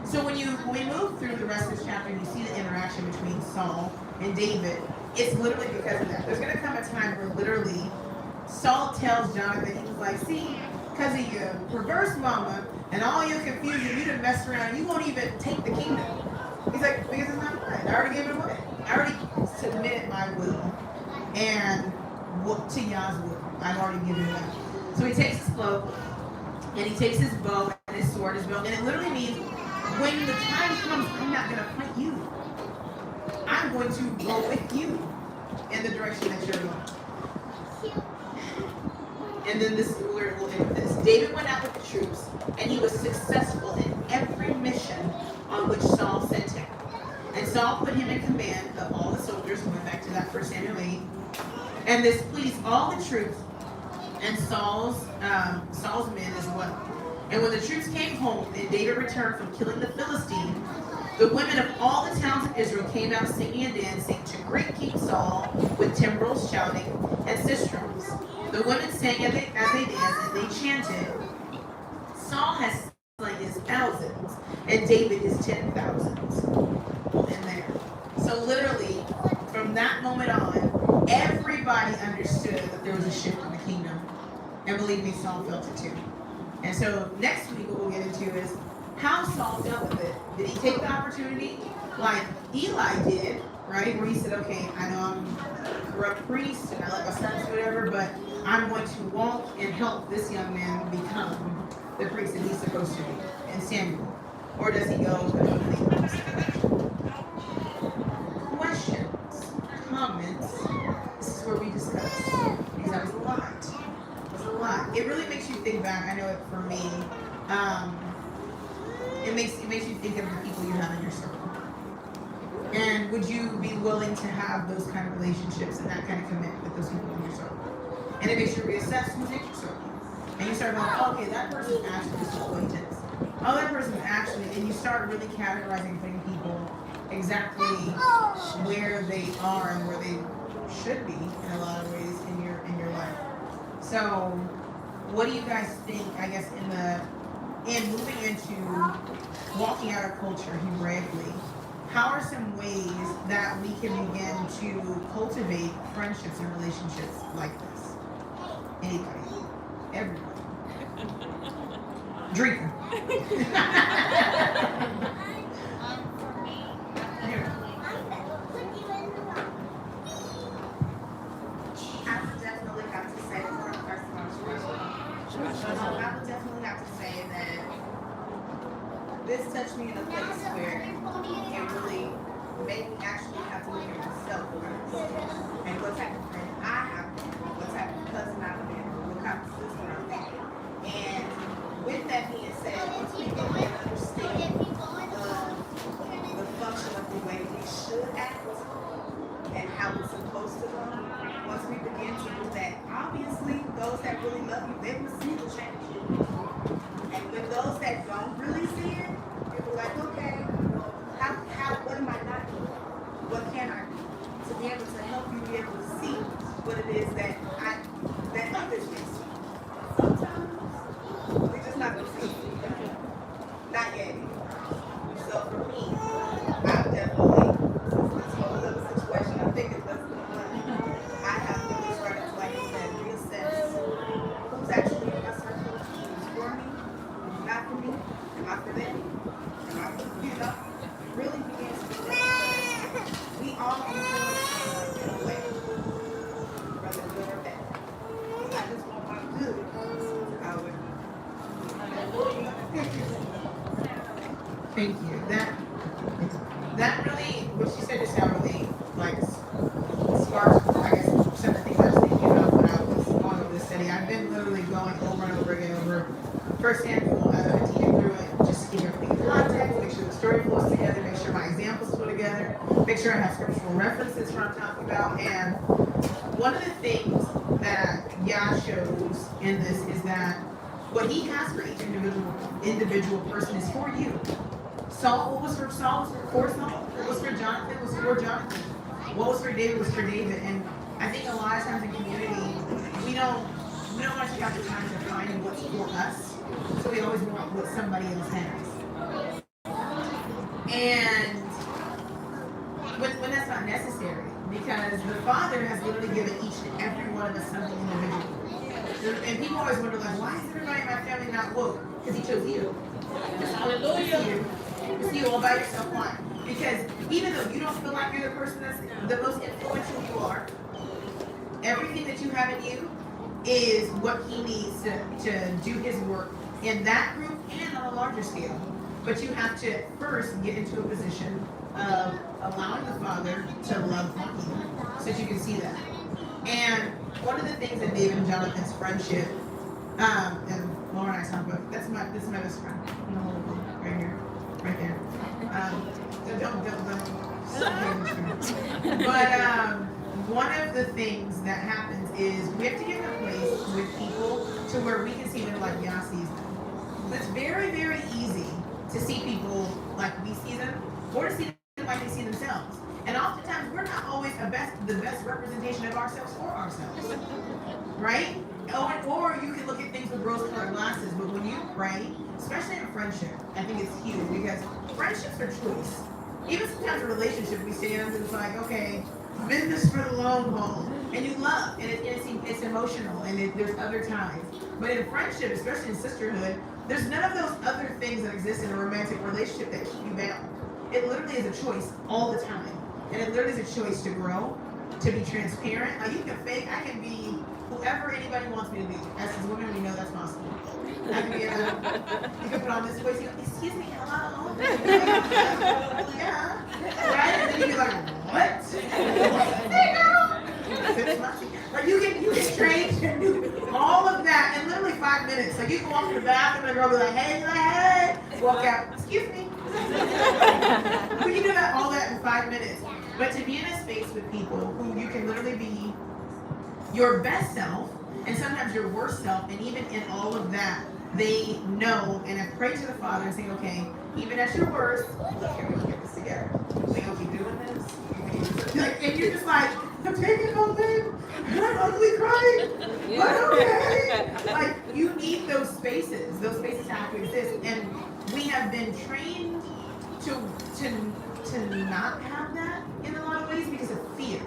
So when we move through the rest of this chapter and you see the interaction between Saul and David, it's literally because of that. There's going to come a time where literally Saul tells Johnathan, he was like, "See, because of your perverse mama and all your confusion, you done mess around and you won't even take the kingdom." He's like, "Because it's not mine. I already gave it away. I already submitted my will and to Yah's will. I've already given it up." So he takes his cloak and he takes his bow and his sword, his belt, and it literally means when the time comes, I'm not going to fight you. I'm going to go with you in the direction that you're going. And then this is where we'll end with this. David went out with the troops, and he was successful in every mission on which Saul sent him. And Saul put him in command of all the soldiers, and went back to that 1 Samuel 8. And this pleased all the troops and Saul's men as well. And when the troops came home, and David returned from killing the Philistine, the women of all the towns of Israel came out singing and dancing to greet King Saul with timbrels, shouting, and sistrums. The women sang as they danced, and they chanted, "Saul has slain his thousands, and David his 10,000s." In there. So literally, from that moment on, everybody understood that there was a shift in the kingdom. And believe me, Saul felt it too. And so next week, what we'll get into is how Saul dealt with it. Did he take the opportunity like Eli did, right? Where he said, "Okay, I know I'm a corrupt priest and I let my sons do whatever, but I'm going to walk and help this young man become the priest that he's supposed to be." And Samuel. Or does he go the complete opposite direction? Questions, comments. This is where we discuss. Because that was a lot. It really makes you think back. I know it for me. It makes you think of the people you have in your circle. And would you be willing to have those kind of relationships and that kind of commitment with those people in your circle? And it makes you reassess who's in your circle. And you start going, "Oh, okay, that person's actually just an acquaintance. Oh, that person's actually," and you start really categorizing, putting people exactly where they are and where they should be in a lot of ways in your life. So, what do you guys think? I guess in moving into walking out our culture Hebraically, how are some ways that we can begin to cultivate friendships and relationships like this? Anybody? Everybody. Drinker. For me, I would definitely have to say, I would definitely have to say that this touched me in a place where it really made me actually have to look at myself first. And what type of friend I have been, what type of cousin I've been, what type of sister I've been. And with that being said, once we get and understand the function of the way we should act and how we're supposed to go, once we begin to do that, obviously those that really love you, they will see the change. And with those that don't really see it, you'll be like, "Okay, what am I not doing? What can I do to be able to help you be able to see what it is that others can see?" Sometimes we're just not going to see it. Not yet. So for me, I've definitely, since this whole little situation, I think it's less than a month, I have really started to, like you said, reassess who's actually in my circle what she said just now really like sparked, I guess, some of the things I was thinking about when I was going over this study. I've been literally going over and over again over First Samuel, teaching through it, just to keep everything in context, make sure the story flows together, make sure my examples flow together, make sure I have scriptural references for what I'm talking about. And one of the things that Yah shows in this is that what he has for each individual person is for you. Saul, what was for Saul was for Saul. What was for Johnathan was for Johnathan. What was for David was for David. And I think a lot of times in community, we don't actually have the time to find what's for us. So we always want what somebody else has. And when that's not necessary, because the Father has literally given each and every one of us something individual. And people always wonder, like, why is everybody in my family not woke? Because he chose you. Hallelujah. It's you all by yourself. Why? Because even though you don't feel like you're the person that's the most influential you are, everything that you have in you is what he needs to do his work in that group and on a larger scale. But you have to first get into a position of allowing the Father to love on you so that you can see that. And one of the things that David and Jonathan's friendship, and Laura and I talk about, this is my best friend. I'm gonna hold it right here, right there. Don't. But one of the things that happens is we have to get in a place with people to where we can see them like Yah sees them. It's very, very easy to see people like we see them, or to see them like they see themselves. And oftentimes we're not always the best representation of ourselves for ourselves, right? Or you can look at things with rose-colored glasses. But when you pray, especially in friendship, I think it's huge because friendships are choice. Even sometimes a relationship, we stand and it's like, okay, I'm in this for the long haul, and you love, and it's emotional, and there's other ties. But in friendship, especially in sisterhood, there's none of those other things that exist in a romantic relationship that keep you bound. It literally is a choice all the time. And it literally is a choice to grow, to be transparent. You can fake, I can be whoever anybody wants me to be. As women, we know that's possible. I can be you can put on this voice, you go, excuse me, hello. Yeah. Right? And then you be like, what? Like you can train to do all of that in literally 5 minutes. Like you can walk to the bathroom and the girl will be like, hey, walk out, excuse me. We can do all that in 5 minutes. But to be in a space with people who you can literally be your best self and sometimes your worst self, and even in all of that, they know and have prayed to the Father and saying, okay, even at your worst, look, here, we can get this together. We gonna keep doing this. Like, and you're just like, I'm taking something, and I'm ugly crying, but okay. Like, you need those spaces. Those spaces have to exist. And we have been trained to not have that in a lot of ways because of fear.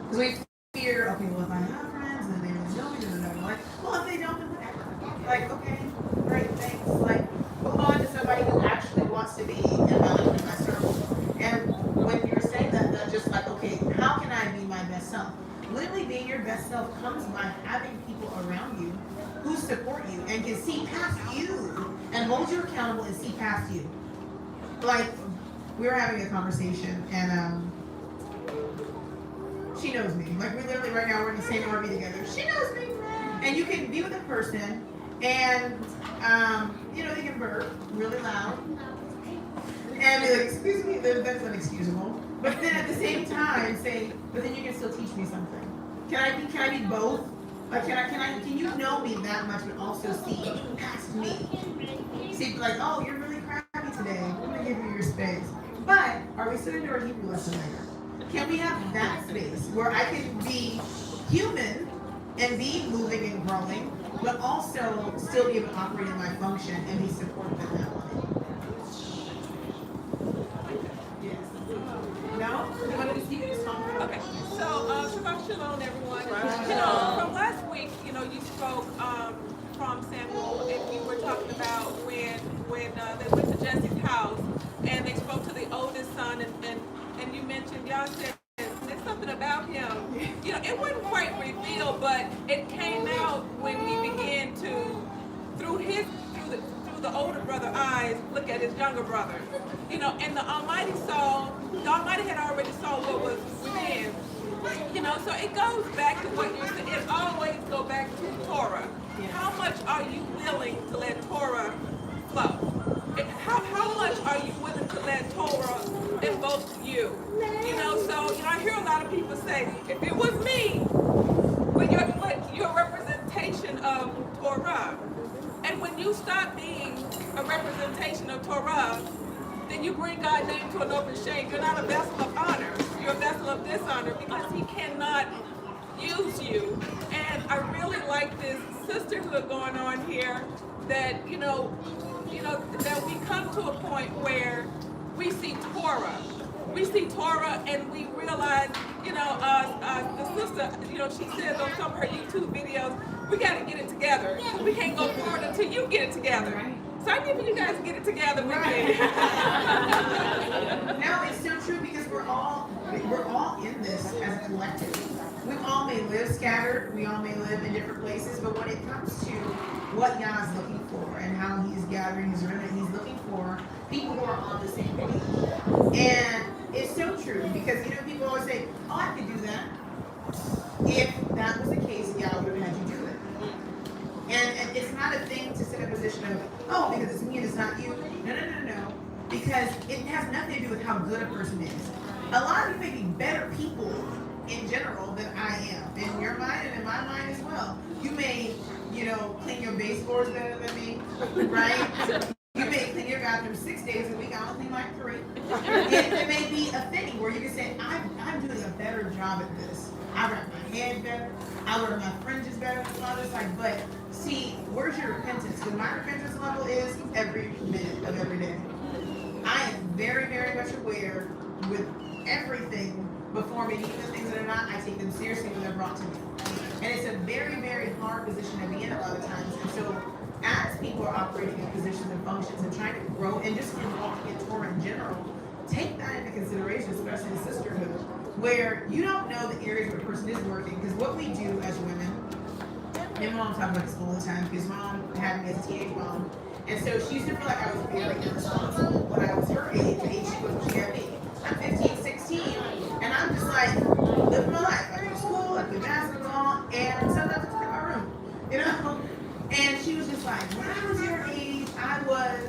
Because we fear, okay, well, if I have friends and they really know me, then like, well, if they don't, then whatever. Like, okay, great, thanks. Like, move on to somebody who actually wants to be in my circle. And when you're saying that, they're just like, okay, how can I be my best self? Literally being your best self comes by having people around you who support you and can see past you and hold you accountable and see past you. Like, we were having a conversation and she knows me. Like, we literally right now we're in the same RV together. She knows me. And you can be with a person and, they can burp really loud. And be like, excuse me, that's unexcusable. But then at the same time say, but then you can still teach me something. Can I be both? Like, can you know me that much but also see past me? See, like, oh, you're really crappy today. I'm gonna give you your space. But are we sitting to our Hebrew lesson later? Can we have that space where I can be human and be moving and growing, but also still be able to operate in my function and be supportive in that way? Yes. No? You want to speak this time? Okay. So, Shabbat Shalom, everyone. From last week, you spoke from Samuel, and you were talking about when they went to Jesse's house, and they spoke to the oldest son, and you mentioned, y'all said, there's something about him. It wasn't quite revealed, but it came out when we began to, through the older brother eyes look at his younger brother. You know, and the Almighty had already saw what was within. You know, so it goes back to what you're saying. It always go back to Torah. How much are you willing to let Torah flow? How much are you willing to let Torah invoke you? You know, so I hear a lot of people say, if it was me, but you're a representation of Torah. And when you stop being a representation of Torah, then you bring God's name to an open shame. You're not a vessel of honor. You're a vessel of dishonor because he cannot use you. And I really like this sisterhood going on here that, that we come to a point where we see Torah. We see Torah and we realize, the sister, she says on some of her YouTube videos, we got to get it together. We can't go forward until you get it together. So I need for you guys to get it together with me. No, it's so true because we're all in this as a collective. We all may live scattered, we all may live in different places, but when it comes to what Yah is looking for and how he's gathering his remnant, he's looking for people who are on the same page. And it's so true because people always say, "Oh, I could do that." If that was the case, Yah would have had you do it. And it's not a thing to sit in a position of, "Oh, because it's me and it's not you." No. Because it has nothing to do with how good a person is. A lot of you may be better people in general than I am. In your mind and in my mind as well. You may, clean your baseboards better than me, right? You may clean your bathroom 6 days a week. I don't clean like 3. It may be a thing where you can say, I'm doing a better job at this. I wrap my head better. I wear my fringes better than others. But see, where's your repentance? Because my repentance level is every minute of every day. I am very, very much aware with everything before me, even the things that are not, I take them seriously when they're brought to me. And it's a very, very hard position to be in a lot of times. And so as people are operating in positions and functions and trying to grow and just in walking in Torah in general, take that into consideration, especially in sisterhood, where you don't know the areas where a person is working. Because what we do as women, and mom talks about this all the time, because mom had me as a teenage mom. And so she used to feel like I was very irresponsible when I was her age, the age she was when she had me. I'm 15, 16, and I'm just like, living my life. I go to school, I play basketball, and sometimes I just in my room, And she was just like, when I was your age, I was,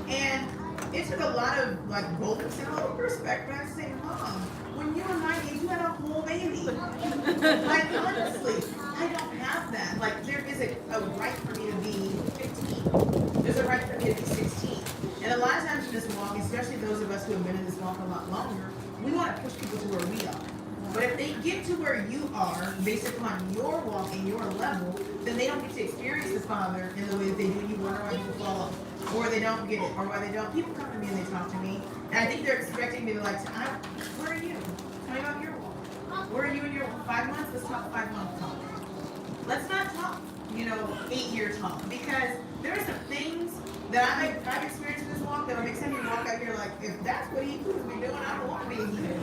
and it took a lot of boldness and a little respect. But I say, Mom, when you were my age, you had a whole baby. Honestly, I don't have that. There is a right for me to be 15. There's a right for me to be 16. And a lot of times in this walk, especially those of us who have been in this walk a lot longer, we want to push people to where we are. But if they get to where you are, based upon your walk and your level, then they don't get to experience the Father in the way that they do. You wonder why people fall off, or they don't get it, or why they don't. People come to me and they talk to me, and I think they're expecting me to where are you? Tell me about your walk. Where are you in your 5 months? Let's talk 5 month talk. Let's not talk, 8-year talk, because there are some things that I've experienced in this walk that will make some of you walk out here like, if that's what he was me doing, I don't want to be here.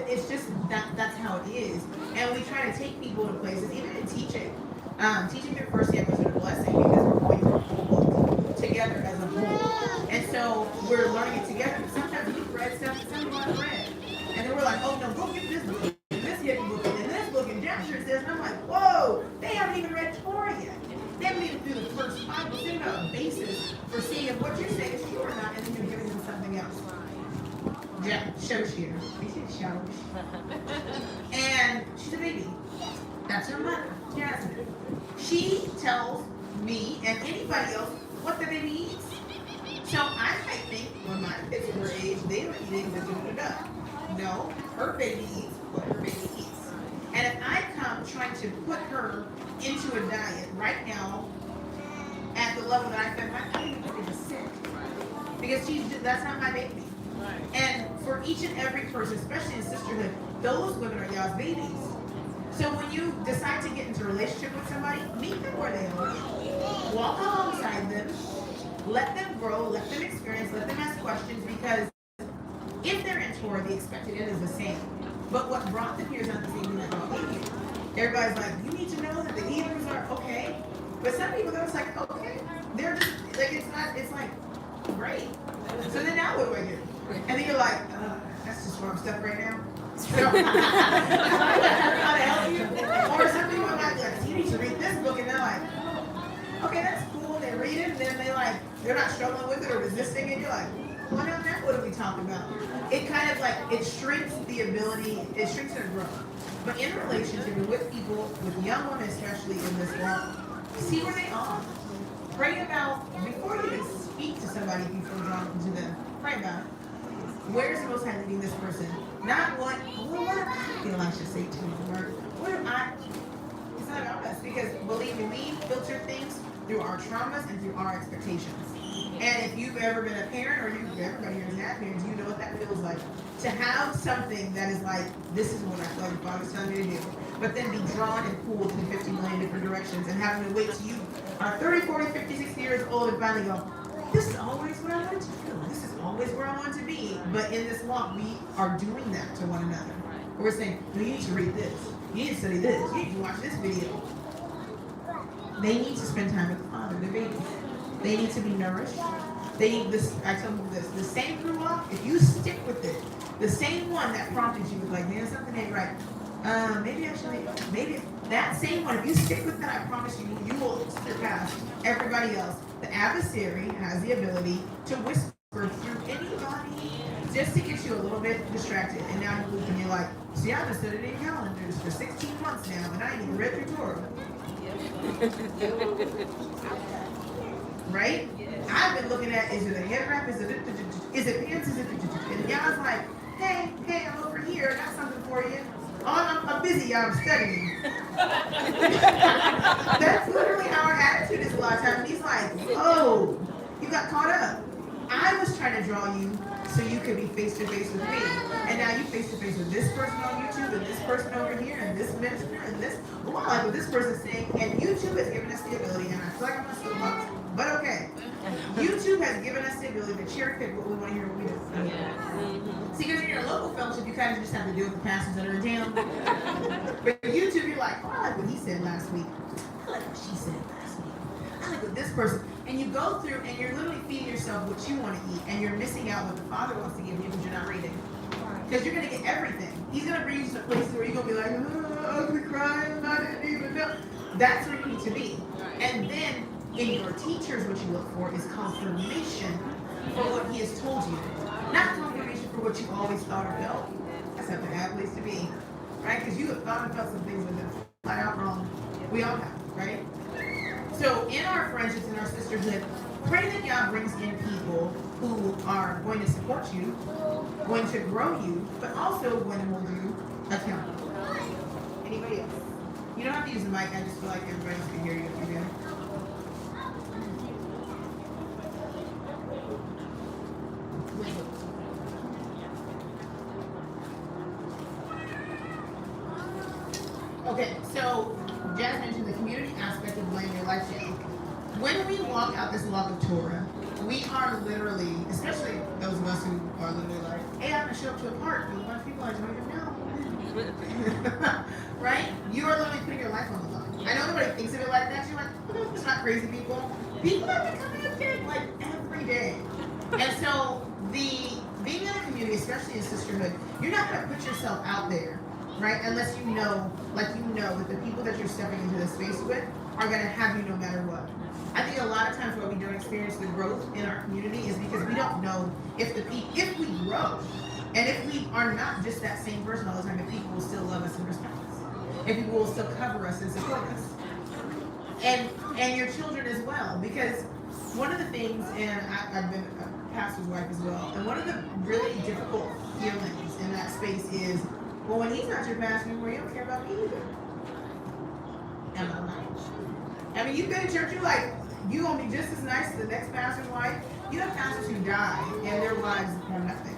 It's just that's how it is. And we try to take people to places, even in teaching. Teaching through first year was a blessing because we're going through a whole book together as a whole. And so we're learning it together. But sometimes we've read stuff that some of us read. And then we're like, oh no, go get this book, and this book, and this book, and Jasher says, and I'm like, whoa, they haven't even read Torah yet. They haven't even through the first 5 books. They have a basis for seeing if what you're saying is true or not, and then you're giving them something else. Yeah, Shoshir. And she's a baby. That's her mother, Jasmine. She tells me and anybody else what the baby eats. So I might think when my kids are her age, they were eating the No, her baby eats what her baby eats. And if I come trying to put her into a diet right now at the level that I fed my baby, is sick. Because that's not my baby. And for each and every person, especially in sisterhood, those women are y'all's babies. So when you decide to get into a relationship with somebody, meet them where they are. Walk alongside them. Let them grow. Let them experience. Let them ask questions. Because if they're in Torah, the expected end is the same. But what brought them here is not the same thing that brought me here. Everybody's like, you need to know that the Hebrews are okay. But some people, they're just like, okay. they're just like it's like great. So then now what do I do? And then you're like, that's just wrong stuff right now. So how to help you? Or some people are like, you need to read this book, and they're like, okay, that's cool. They read it, and then they're not struggling with it or resisting it. You're like, well, now what are we talking about? It kind of like it shrinks the ability, it shrinks their growth. But in a relationship and with people, with young women especially in this walk, see where they are. Pray about, before you even speak to somebody, if you feel drawn to them, pray about it. Where's the Most High leading this person? Not what I feel I should say to him, or what am I? It's not about us, because believe me, we filter things through our traumas and through our expectations. And if you've ever been a parent, or everybody here has had parents, you know what that feels like. To have something that is like, this is what I feel like the Father's telling me to do, but then be drawn and pulled in 50 million different directions, and having to wait till you are 30, 40, 50, 60 years old and finally go, this is always what I wanted to do. This is always where I want to be. But in this walk, we are doing that to one another. We're saying, no, you need to read this. You need to study this. You need to watch this video. They need to spend time with the Father, their babies. They need to be nourished. They need this. I tell them this. The same crew walk, if you stick with it, the same one that prompted you with like, man, something ain't right. Maybe that same one, if you stick with that, I promise you, you will surpass everybody else. The adversary has the ability to whisper through anybody just to get you a little bit distracted. And now you look and you're like, see, I've been studying calendars for 16 months now, and I ain't even read through Torah. Right? I've been looking at, is it a head wrap? Is it pants? And y'all's like, hey, I'm over here. I got something for you. Oh, I'm busy, y'all. I'm studying. That's literally how our attitude is a lot of times. And he's like, oh, you got caught up. I was trying to draw you so you could be face to face with me. And now you face to face with this person on YouTube and this person over here and this minister and this. Oh, I like what this person's saying. And YouTube has given us the ability, and I feel like I'm a soapbox, but okay. YouTube has given us the ability to cherry pick what we want to hear, what we don't. Yeah. See, because in your local fellowship, you kind of just have to deal with the pastors that are in town. But YouTube, you're like, oh, I like what he said last week. I like what she said last week. I like what this person. And you go through and you're literally feeding yourself what you want to eat, and you're missing out what the Father wants to give you because you're not reading. Because you're going to get everything. He's going to bring you to places where you're going to be like, oh, ugly crying, I didn't even know. That's where you need to be. And then in your teachers, what you look for is confirmation for what he has told you. Not confirmation for what you always thought or felt. That's not a bad place to be. Right? Because you have thought and felt some things that are flat out wrong. We all have, right? So in our friendships, in our sisterhood, pray that God brings in people who are going to support you, going to grow you, but also going to hold you accountable. Anybody else? You don't have to use the mic. I just feel like everybody else can hear you if you do. Okay, so Jazz mentioned the community aspect of laying your life down. When we walk out this walk of Torah, we are literally, especially those of us who are literally like, hey, I'm going to show up to a park with a bunch of people I don't even know. Right? You are literally putting your life on the line. I know nobody thinks of it like that. You're like, it's not crazy people. People have been coming up here like every day. And so being in a community, especially in sisterhood, you're not going to put yourself out there, right? Unless you know, that the people that you're stepping into this space with are going to have you no matter what. I think a lot of times why we don't experience the growth in our community is because we don't know if we grow, and if we are not just that same person all the time, if people will still love us and respect us, if people will still cover us and support us, and your children as well. Because one of the things, and I've been a pastor's wife as well, and one of the really difficult feelings in that space is, well, when he's not your pastor anymore, you don't care about me either. Am I right? I mean, you've been in church, you're like, you gonna be just as nice as the next pastor's wife. You have pastors who die and their wives have nothing.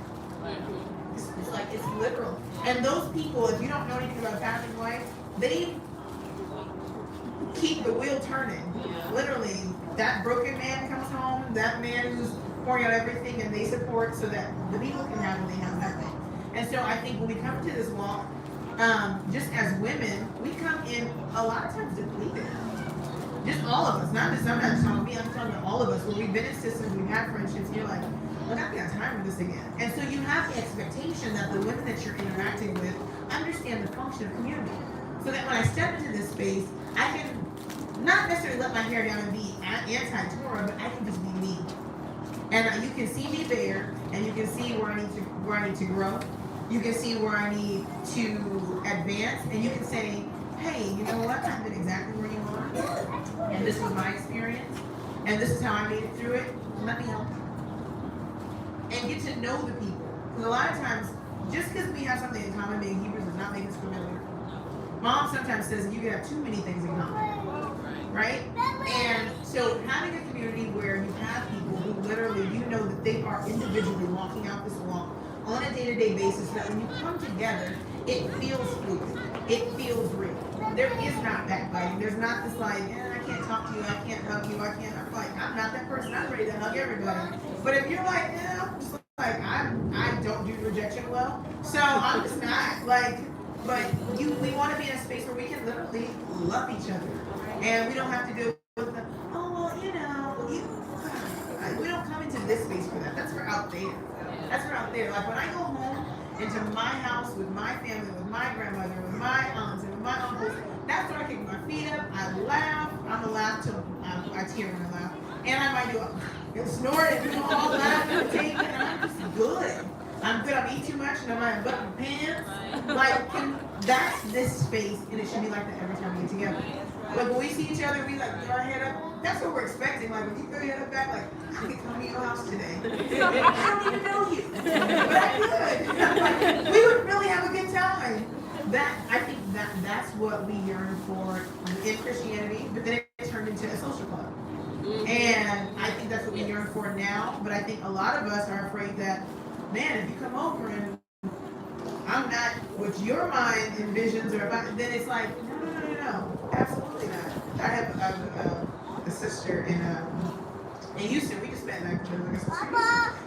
It's like, it's literal. And those people, if you don't know anything about a pastor's wife, they keep the wheel turning. Literally, that broken man comes home, that man who's pouring out everything, and they support so that the people can have what they have nothing. And so I think when we come to this walk, just as women, we come in a lot of times depleted. just all of us, not just, I'm not just talking about me, I'm talking about all of us, where we've been in systems, we've had friendships, and you're like, look, I've got time for this again. And so you have the expectation that the women that you're interacting with understand the function of community. So that when I step into this space, I can not necessarily let my hair down and be anti-Torah, but I can just be me. And you can see me there, and you can see where I need to grow. You can see where I need to advance, and you can say, hey, you know what? I've been exactly where you are, and this was my experience, and this is how I made it through it. Let me help you. And get to know the people. Because a lot of times, just because we have something in common, being Hebrews does not make us familiar. Mom sometimes says you can have too many things in common, right? And so having a community where you have people who literally, you know that they are individually walking out this walk on a day-to-day basis, that when you come together, it feels fluid. It feels real. There is not backbiting. There's not this like, I can't talk to you, I can't hug you, I'm like, I'm not that person. I'm ready to hug everybody. But if you're like, I'm just like, I don't do rejection well, so I'm just not like. But we want to be in a space where we can literally love each other, and we don't have to deal with the, we don't come into this space for that. That's for out there. That's for out there. Like when I go home into my house with my family, with my grandmother, with my aunts, and with my uncles, that's where I kick my feet up. I laugh. I'm gonna laugh till I tear when I laugh, and I might do snort and do all laugh and take, and I'm just good. I'm good. I eat too much, and I might butt my pants. Like that's this space, and it should be like that every time we get together. Like when we see each other, we like throw our head up. That's what we're expecting. Like when you throw your head up back, like I could come to your house today. I don't even know you, but I could. Like, we would really have a good time. I think that's what we yearn for in Christianity, but then it turned into a social club. And I think that's what we yearn for now. But I think a lot of us are afraid that, man, if you come over and I'm not what your mind envisions, or about, then it's like, no, absolutely not. I have a sister in Houston. We just met in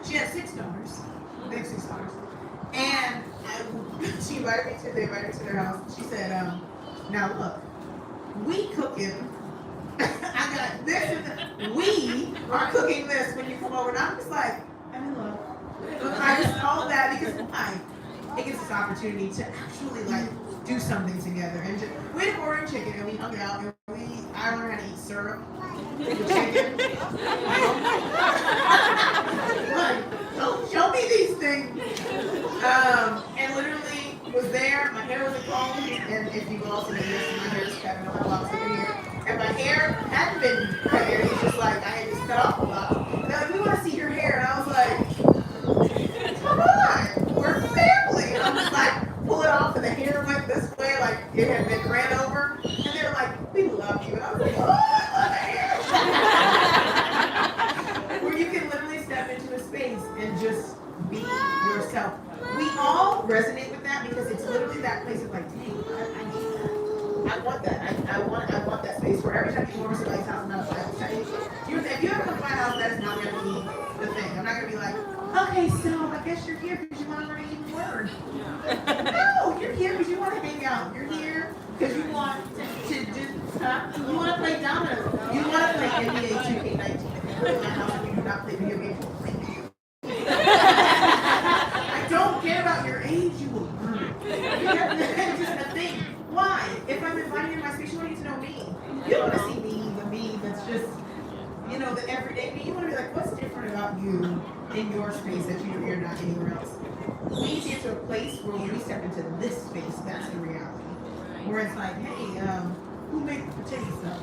she had 6 daughters. They have 6 daughters. And they invited me to their house. She said, now look, we cooking. I got this. We are cooking this when you come over. And I'm just like, I'm in love. I just all that because it gives us opportunity to actually like do something together. And we had boring chicken and we hung out and I learned how to eat syrup with chicken. Like, don't show me these things. And literally was there. My hair was a comb, and if you go also notice, my hair is cut. I don't have lots of hair. And my hair hadn't been cut hair. It was just like I had just cut off a lot. They're like, we want to see your hair, and I was like, come on, we're family. And I'm just like, pull it off, and the hair went this way, like it had been ran over. And they were like, we love you. And I was like, oh, I love hair. Where you can literally step into a space and just be yourself. We all resonate with that because it's literally that place of like, dang, I need that. I want that. I want that space where every time you go over somebody's house, not a Bible study. If you ever come to my house, that is not going to be the thing. I'm not going to be like, okay, so I guess you're here because you want to learn a Hebrew word. No, you're here because you want to hang out. You're here because you want to do stuff. You want to play dominoes. You want to play NBA 2K19. If you come to my house and you do not play video games, you'll play video. I don't care about your age, you will learn. It's just a thing. Why? If I'm inviting you in my space, you want to get to know me. You don't want to see me, the me that's just, the everyday me. You want to be like, what's different about you in your space that you're not anywhere else? We need to get to a place where when we step into this space, that's the reality. Where it's like, hey, who made the potato salad?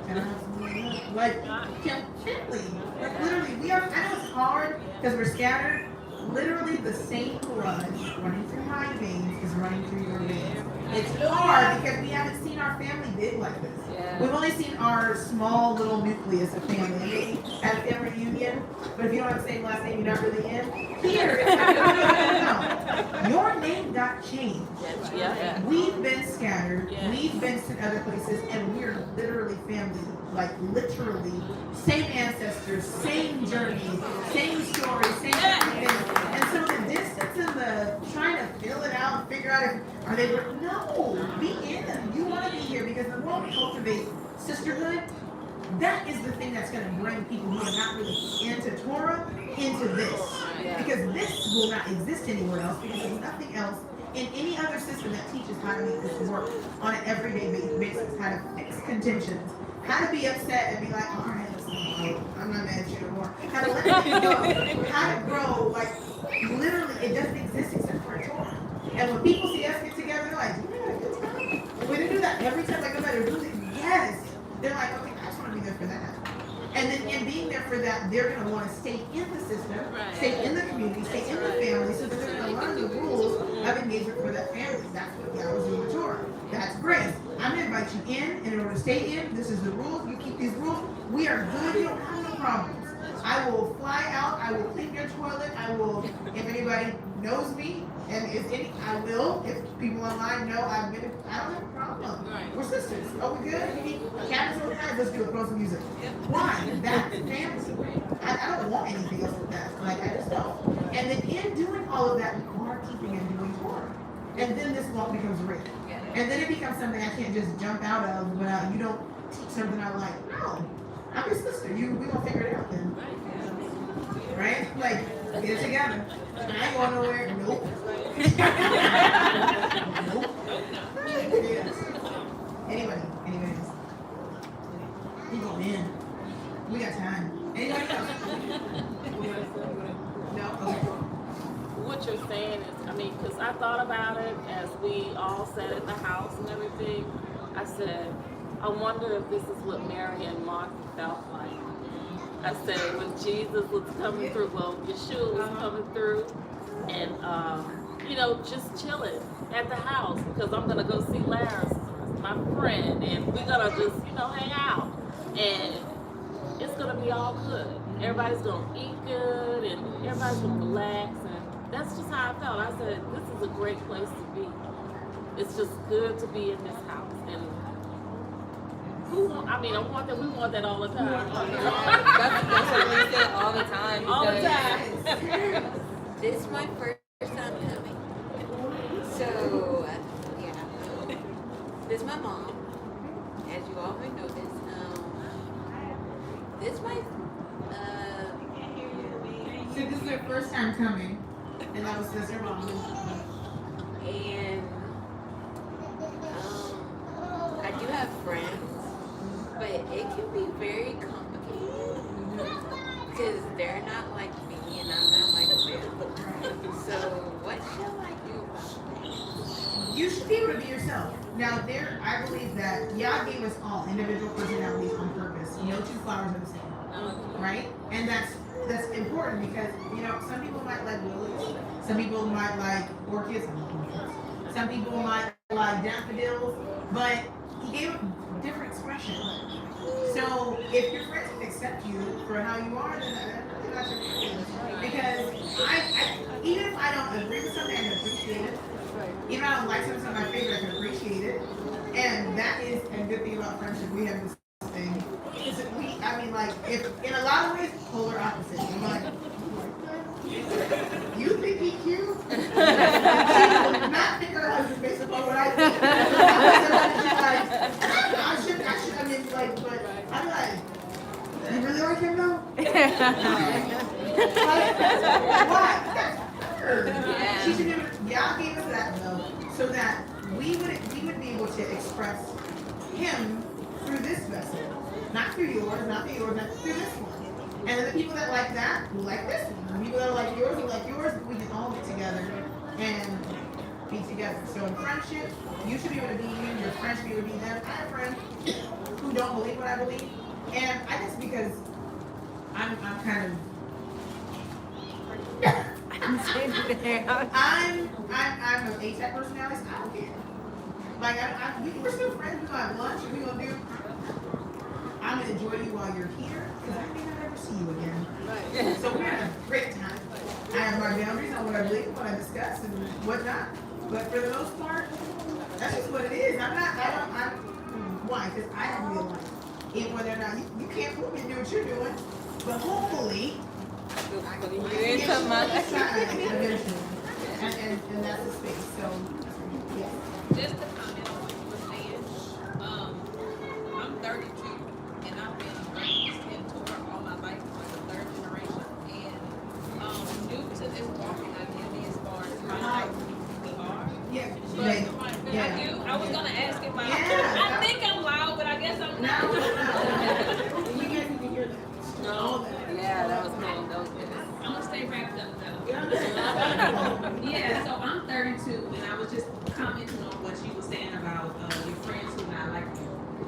Can I have some more? Like, gently. Like, literally, I know it's hard because we're scattered. Literally, the same blood running through my veins is running through your veins. It's hard because we haven't seen our family big like this. Yeah. We've only seen our small little nucleus of family. Maybe at a family reunion, but if you don't have the same last name, you're not really in. Here, it's like, no. Your name got changed. Yeah. We've been scattered. Yeah. We've been to other places, and we're literally family. Like literally, same ancestors, same journey, same story, same everything. And so the distance and the trying to fill it out and figure out if are they no, be in. You want to be here because the more we cultivate sisterhood, that is the thing that's going to bring people who are not really into Torah into this. Because this will not exist anywhere else, because there's nothing else in any other system that teaches how to make this work on an everyday basis, how to fix contentions, how to be upset and be like, all right, I'm not mad at you no more. How to let it go, how to grow, like literally it doesn't exist except for a Torah. And when people see us get together, they're like, you had a good time? We didn't do that every time I go back to do it. Yes. They're like, okay, I just want to be there for that. And then in being there for that, they're going to want to stay in the system, stay in the community, stay in the family, so that they're going to learn the rules of engagement for that family. That's what God was doing with Torah. That's grace. I'm going to invite you in order to stay in. This is the rules. You keep these rules. We are good. You don't have no problems. I will fly out. I will clean your toilet. I will, if anybody knows me, and if any, I will. If people online know I don't have a problem. We're sisters. Oh, we good? We need cabinets on the night. Let's do it. Throw some music. Why? That's family. I don't want anything else with that. Like, I just don't. And then in doing all of that, we are keeping and doing Torah. And then this law becomes real. And then it becomes something I can't just jump out of without, you don't teach something I like. No. I'm your sister. We gonna figure it out then. Right? Like, get it together. I ain't going nowhere. Nope. Nope. Yes. Anybody else? We going in. We got time. Anybody else? No? Okay. What you're saying is, I mean, because I thought about it as we all sat at the house and everything. I said, I wonder if this is what Mary and Martha felt like. I said, when Jesus was coming through, well, Yeshua was coming through, and, you know, just chilling at the house, because I'm going to go see Lazarus, my friend, and we're going to just, you know, hang out. And it's going to be all good. Everybody's going to eat good, and everybody's going to relax, and that's just how I felt. I said, this is a great place to be. It's just good to be in this house. And we want that all the time. That's what we say all the time. All the time. This is my first time coming. So, yeah. This is my mom. As you all may know this. This is my, So this is their first time coming, and that was Sister Mom. and I do have friends, but it can be very complicated because they're not like me and I'm not like them. So what shall I do about that? You should be able to be yourself. Now, I believe that Yah gave us all individual personalities on purpose. No two flowers are the same, right? And that's important because, you know, some people might like lilies, some people might like orchids, some people might like daffodils, but he gave them different expression. So if your friends can accept you for how you are, then that's really not your problem. Because I even if I don't agree with something, I can appreciate it. Even if I don't like something, it's not my favorite, I can appreciate it. And that is a good thing about friendship. We have this thing. If in a lot of ways, polar opposites. I'm like, you think he's cute? She will not pick her husband based upon what I think. But I'm like, you really like him though? Why? That's her. Yeah. She should be able to, Y'all gave us that though, so that we would be able to express him through this vessel. Not through yours, not through this one. And then the people that like that will like this one. The people that like yours will like yours. We can all get together and be together. So in friendship, you should be able to be you, your friends should be able to be them. I have friends who don't believe what I believe. And I guess because I'm kind of I'm an A-type personality, so I don't care. Like, we're still friends, we're gonna have lunch, and we're gonna do, I'm gonna enjoy you while you're here, because I may not ever see you again. Right. So we're having a great time. I have my boundaries on what I believe, what I discuss, and whatnot. But for the most part, that's just what it is. Why? Because I have real life. Even whether or not, you can't prove me to do what you're doing, but hopefully, You're into my eventually. And that's the space, so, yeah. Just to comment on what you were saying, I'm 32 loud. Yeah. I think I'm loud, but I guess I'm not. No. You guys need to hear that. No. Yeah, that was cool. That was good. I'm gonna stay wrapped up though. Yeah, so I'm 32, and I was just commenting on what you were saying about your friends who not like you.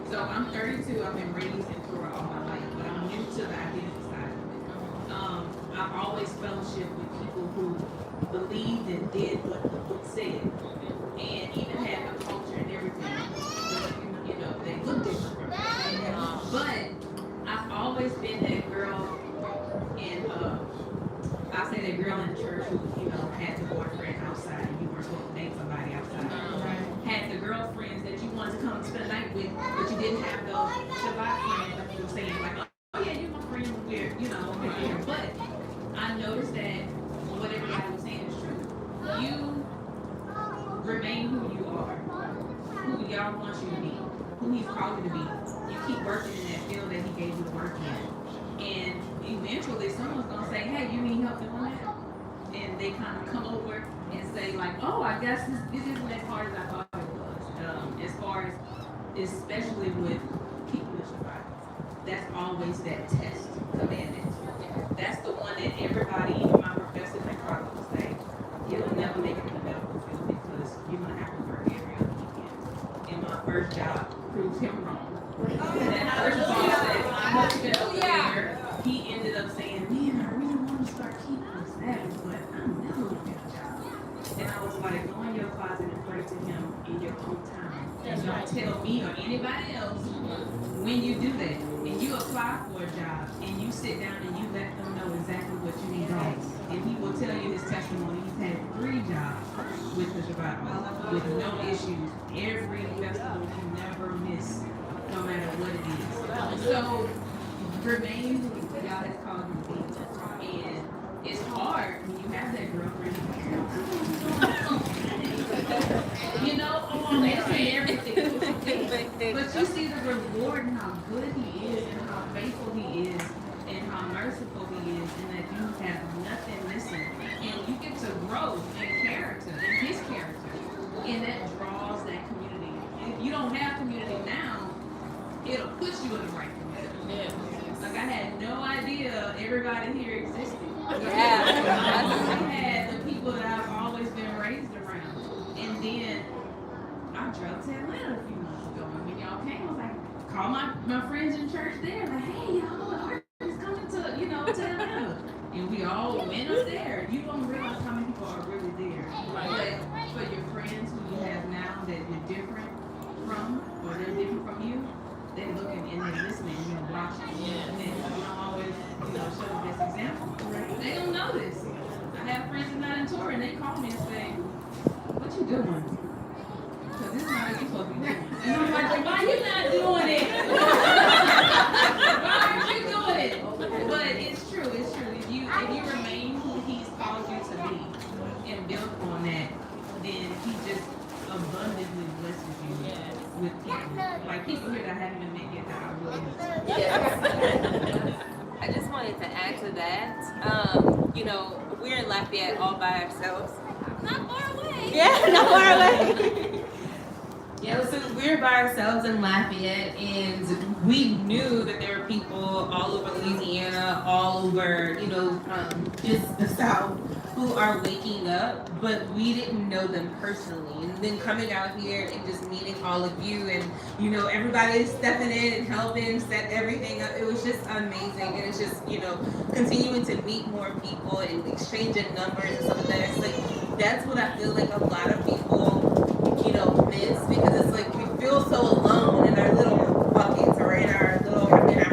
So I'm 32. I've been raised in Torah all my life, but I'm new to the identity side of it. I've always fellowshiped with people who believed and did what the book said, and even had the culture and everything. But, you know, they look different from me. But I've always been that girl in I say that girl in church who, you know, had the boyfriend outside and you weren't supposed to date somebody outside. Had the girlfriends that you wanted to come spend the night with, but you didn't have those Shabbat friends that you were saying like, oh yeah, you're my friend, we're, you know, over here. But I noticed that what everybody was saying is true. You remain who you are, who y'all want you to be, who he's called you to be. You keep working in that field that he gave you to work in. And eventually someone's gonna say, hey, you need help doing that? And they kind of come over and say like, oh, I guess this isn't as hard as I thought it was. As far as, especially with keeping the Shabbat, that's always that test commandment. That's the one that everybody, even my professors and colleagues will say, you'll never make it in the medical field because you're gonna have to work every other weekend. And my first job proved him wrong. That first boss said, I'm a failure. He ended up saying, man, I really want to start keeping the Sabbath, but I'm never gonna get a job. And I was like, go in your closet and pray to him in your own time. And don't tell me or anybody else when you do that. And you apply for a job and you sit down and you let them know exactly what you need done. And he will tell you his testimony. He's had 3 jobs with the Shabbat with no issues. Every festival you never miss, no matter what it is. So remain who God has called you to be. And it's hard when you have that girlfriend. You know, oh, they say everything. But you see the reward and how good he is and how faithful he is and how merciful he is and that you have nothing missing. And you get to grow in character, in his character. And that draws that community. And if you don't have community now, it'll put you in the right community. Like I had no idea everybody here existed. I had the people that I've always been raised around. And then I drove to Atlanta a few months ago. And when y'all came, I was like, call my friends in church there. Like, hey, y'all, our is coming to, you know, to Atlanta. And we all went up there. You don't realize how many people are really there. But for your friends who you have now that you're different from, or they're different from you, they're looking and they're listening, you know, watching. And then you don't always, you know, show them this example. They don't know this. I have friends that are not in Torah and they call me and say, what you doing? Because this is not what you're supposed to be doing. And I'm like, why you not doing it? Why aren't you doing it? But it's true. If you remain who he's called you to be and build on that, then he just abundantly blesses you with people. Like people here that haven't even met yet that I really know. Yes. I just wanted to add to that. You know, we're in Lafayette all by ourselves. Not far away. Yeah, not far away. Yeah, so we're by ourselves in Lafayette, and we knew that there were people all over Louisiana, all over, you know, just the South, who are waking up, but we didn't know them personally. And then coming out here and just meeting all of you, and you know, everybody stepping in and helping set everything up. It was just amazing, and it's just, you know, continuing to meet more people and exchanging numbers and stuff like that. It's like that's what I feel like a lot of people, you know, miss, because it's like we feel so alone in our little buckets or in our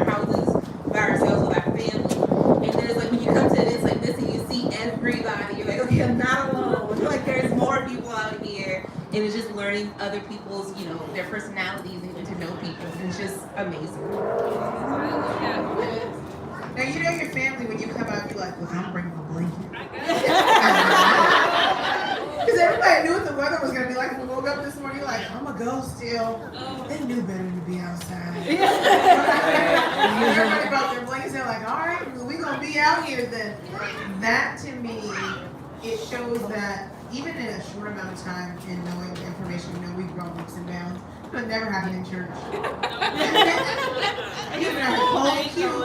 houses by ourselves with our family. And then it's like when you come to events like this and you see everybody, you're like, okay, I'm not alone. Like there's more people out here, and it's just learning other people's, you know, their personalities and getting to know people. It's just amazing. Now you know your family when you come out, you're like, well, I'm bringing a blanket. Because everybody knew what the weather was going to be like. When we woke up this morning, you're like, I'm going to go still. They knew better to be outside. Everybody brought their blankets. They're like, all right, well, we're going to be out here then. That to me, it shows that even in a short amount of time in knowing the information, you know, we've grown leaps and bounds. That never happened in church. Even at a cold cute.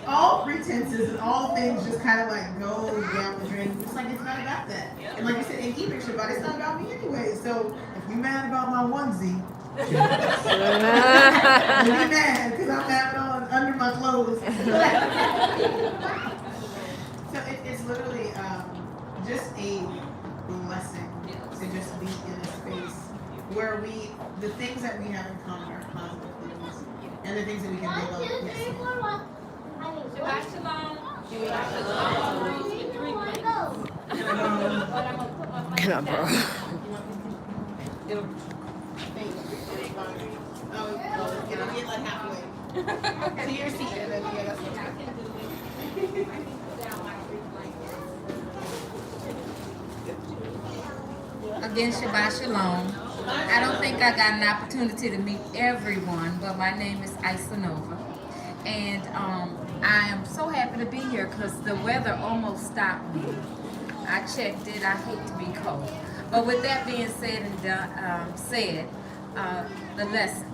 All pretenses and all things just kind of like go down the drain. It's like it's not about that. And like you said, and keep it Shabbat, it's not about me anyway. So if you're mad about my onesie, you're mad because I'm having on under my clothes. So it's literally just a blessing to just be in a space where the things that we have in common are positive things, and the things that we can build up. Yes. Shabbat shalom. Can I borrow? Can I get like halfway? To your seat, and then yeah, that's what Again, Shabbat Shalom. I don't think I got an opportunity to meet everyone, but my name is Isanova. And I am so happy to be here because the weather almost stopped me. I checked it. I hate to be cold. But with that being said and done, the lesson.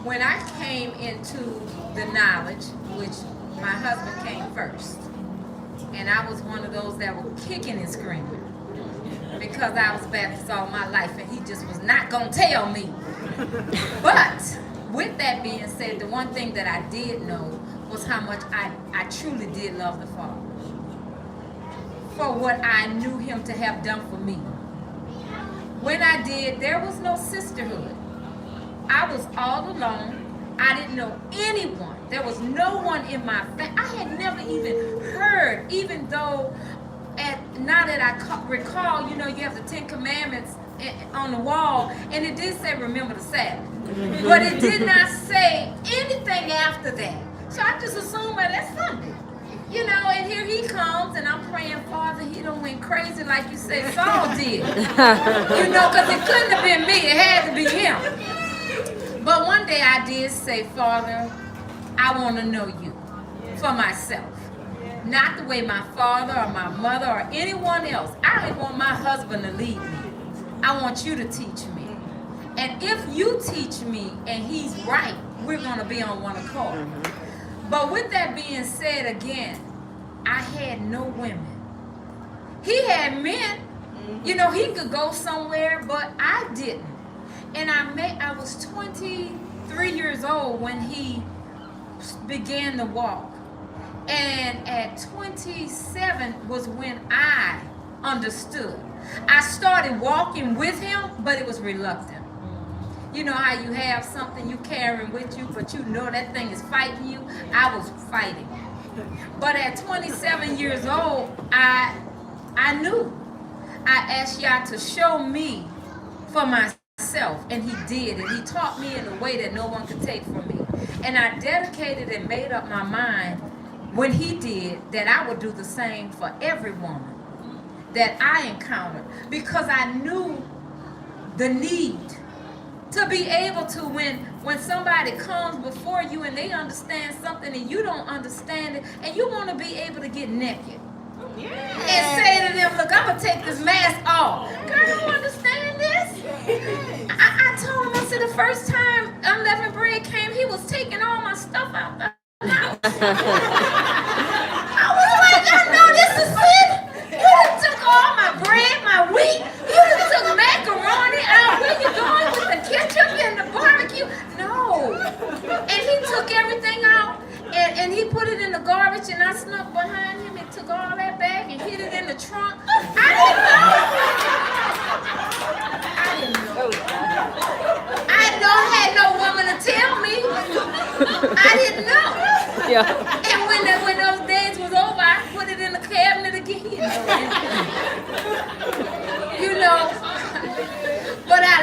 When I came into the knowledge, which my husband came first, and I was one of those that were kicking and screaming because I was Baptist all my life and he just was not going to tell me. But with that being said, the one thing that I did know was how much I truly did love the Father for what I knew him to have done for me. When I did, there was no sisterhood. I was all alone. I didn't know anyone. There was no one in my family. I had never even heard, even though, now that I recall, you have the 10 Commandments on the wall, and it did say remember the Sabbath. But it did not say anything after that. So I just assumed that that's Sunday. And here he comes, and I'm praying, Father, he done went crazy like you said Saul did. Because it couldn't have been me. It had to be him. But one day I did say, Father, I want to know you for myself. Not the way my father or my mother or anyone else. I don't want my husband to lead me. I want you to teach me. And if you teach me and he's right, we're going to be on one accord. But with that being said, again, I had no women. He had men. He could go somewhere, but I didn't. And I was 23 years old when he began to walk. And at 27 was when I understood. I started walking with him, but it was reluctant. You know how you have something you carrying with you, but that thing is fighting you? I was fighting. But at 27 years old, I knew. I asked Yah to show me for myself, and he did. And he taught me in a way that no one could take from me. And I dedicated and made up my mind when he did that I would do the same for every woman that I encountered, because I knew the need to be able to, when somebody comes before you and they understand something and you don't understand it, and you want to be able to get naked and say to them, look, I'm going to take this mask off. Girl, you understand this? I told him, I said, the first time unleavened bread came, he was taking all my stuff out the house. I was like, I know this is sin. You done took all my bread, my wheat. You done took macaroni out. Where you going with the ketchup and the barbecue? No. And he took everything out and he put it in the garbage, and I snuck behind him and took all that bag and hid it in the trunk. I didn't know. I had no woman to tell me. I didn't know. Yeah. And when those days was over, I put it in the cabinet again. But I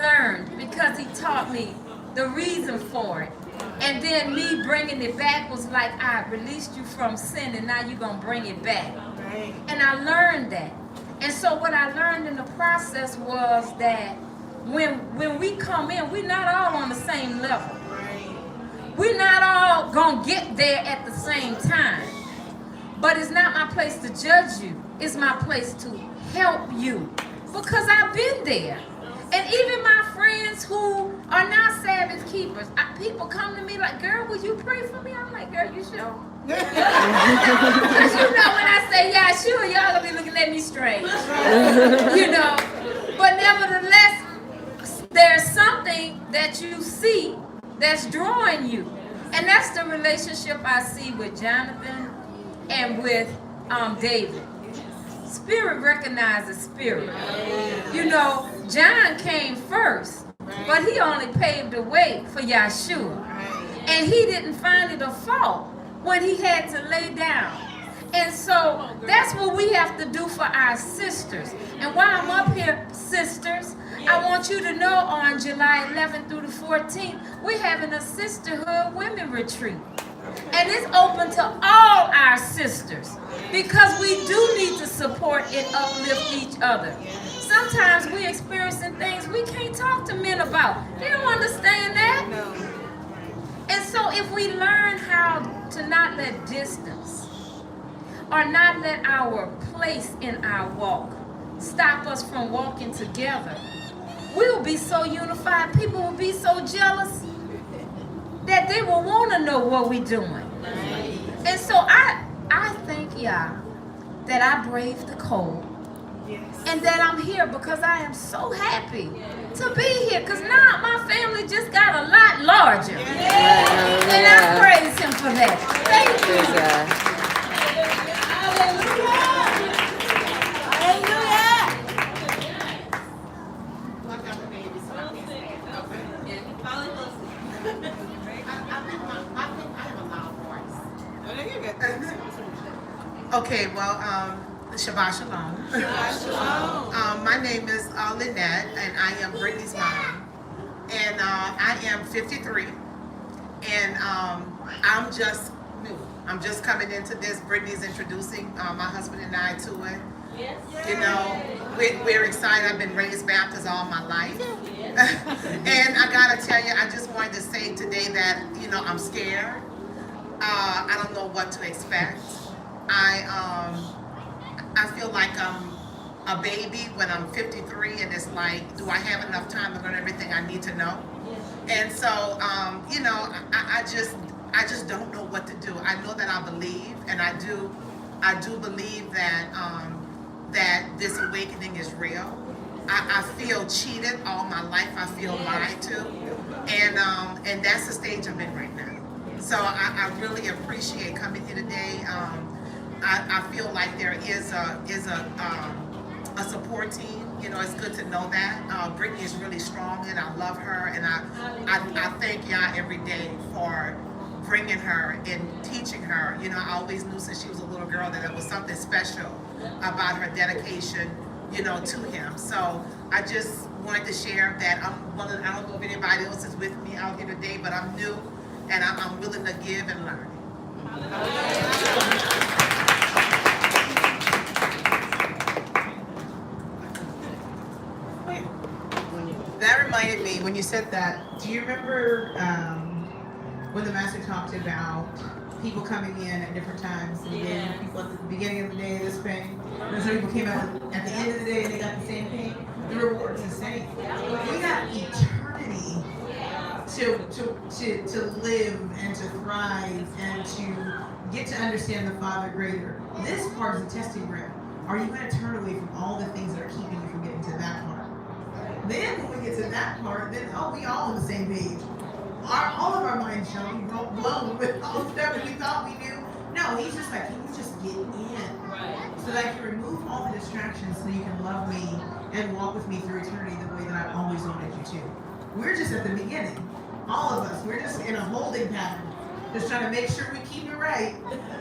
learned because he taught me the reason for it. And then me bringing it back was like, I released you from sin and now you're going to bring it back. Right. And I learned that. And so what I learned in the process was that when we come in, we're not all on the same level. Right. We're not all going to get there at the same time. But it's not my place to judge you. It's my place to help you. Because I've been there. And even my friends who are not Sabbath keepers, people come to me like, girl, would you pray for me? I'm like, girl, you sure? Because you know when I say, yeah, sure, y'all gonna be looking at me strange. You know? But nevertheless, there's something that you see that's drawing you. And that's the relationship I see with Johnathan and with David. Spirit recognizes spirit. You know, John came first, but he only paved the way for Yahshua. And he didn't find it a fault when he had to lay down. And so that's what we have to do for our sisters. And while I'm up here, sisters, I want you to know on July 11th through the 14th, we're having a sisterhood women retreat. And it's open to all our sisters because we do need to support and uplift each other. Sometimes we're experiencing things we can't talk to men about. They don't understand that. And so if we learn how to not let distance or not let our place in our walk stop us from walking together, we will be so unified. People will be so jealous that they will want to know what we're doing. And so I thank y'all that I braved the cold and that I'm here because I am so happy to be here because now my family just got a lot larger. And I praise him for that. Thank you. Okay, well, Shabbat Shalom. Shabbat Shalom. My name is Lynette, and I am Brittany's mom. And I am 53. And I'm just new. I'm just coming into this. Brittany's introducing my husband and I to it. Yes. You know, we're excited. I've been raised Baptist all my life. And I gotta tell you, I just wanted to say today that, you know, I'm scared. I don't know what to expect. I feel like I'm a baby when I'm 53, and it's like, do I have enough time to learn everything I need to know? And so, you know, I just don't know what to do. I know that I believe, and I do believe that that this awakening is real. I feel cheated all my life. I feel lied to, and that's the stage I'm in right now. So I really appreciate coming here today. I feel like there is a support team. You know, it's good to know that. Brittany is really strong, and I love her, and I thank y'all every day for bringing her and teaching her. You know, I always knew since she was a little girl that there was something special about her dedication, you know, to him. So I just wanted to share that I don't know if anybody else is with me out here today, but I'm new, and I'm willing to give and learn. That reminded me, when you said that, do you remember when the master talked about people coming in at different times of the day, people at the beginning of the day, this pain, and some people came out at the end of the day and they got the same pain? The reward's the same. We got eternity to live and to thrive and to get to understand the Father greater. This part is a testing ground. Are you going to turn away from all the things that are keeping you from getting to that part? Then when we get to that part, then we all on the same page. All of our minds shall be blown with all the stuff that we thought we knew. No, he's just like, can you just get in? So that I can remove all the distractions so you can love me and walk with me through eternity the way that I've always wanted you to. We're just at the beginning. All of us, we're just in a holding pattern. Just trying to make sure we keep it right.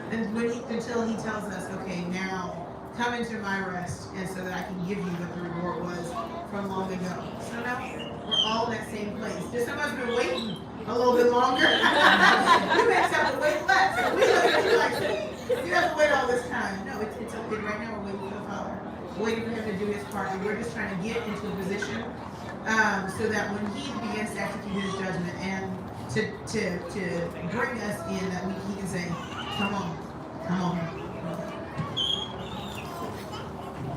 And until he tells us, okay, now come into my rest, and so that I can give you what the reward was from long ago. So now we're all in that same place. Just some of us been waiting a little bit longer. You guys have to wait less. We look at you like, you have to wait all this time. No, it's okay. Right now we're waiting for the Father. We're waiting for him to do his part. And we're just trying to get into a position so that when he begins to execute his judgment and to bring us in, that he can say, come on,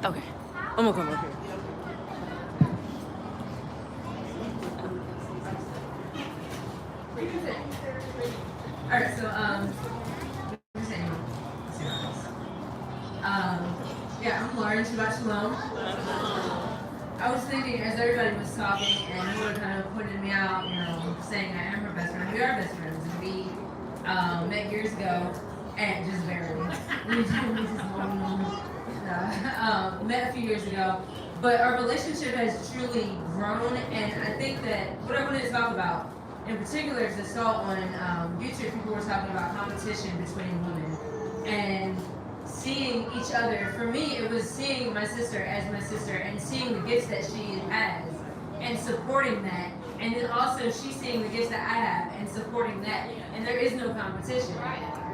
Okay. I'm gonna come up here. Alright, so yeah, I'm Lauren. Shabbat Shalom. I was thinking as everybody was talking and you were kind of putting me out, you know, saying I am her best friend. We are best friends. And we met years ago, and just barely. Met a few years ago, but our relationship has truly grown, and I think that what I wanted to talk about in particular is I saw on YouTube people were talking about competition between women and seeing each other. For me, it was seeing my sister as my sister and seeing the gifts that she has and supporting that, and then also she seeing the gifts that I have and supporting that, and there is no competition.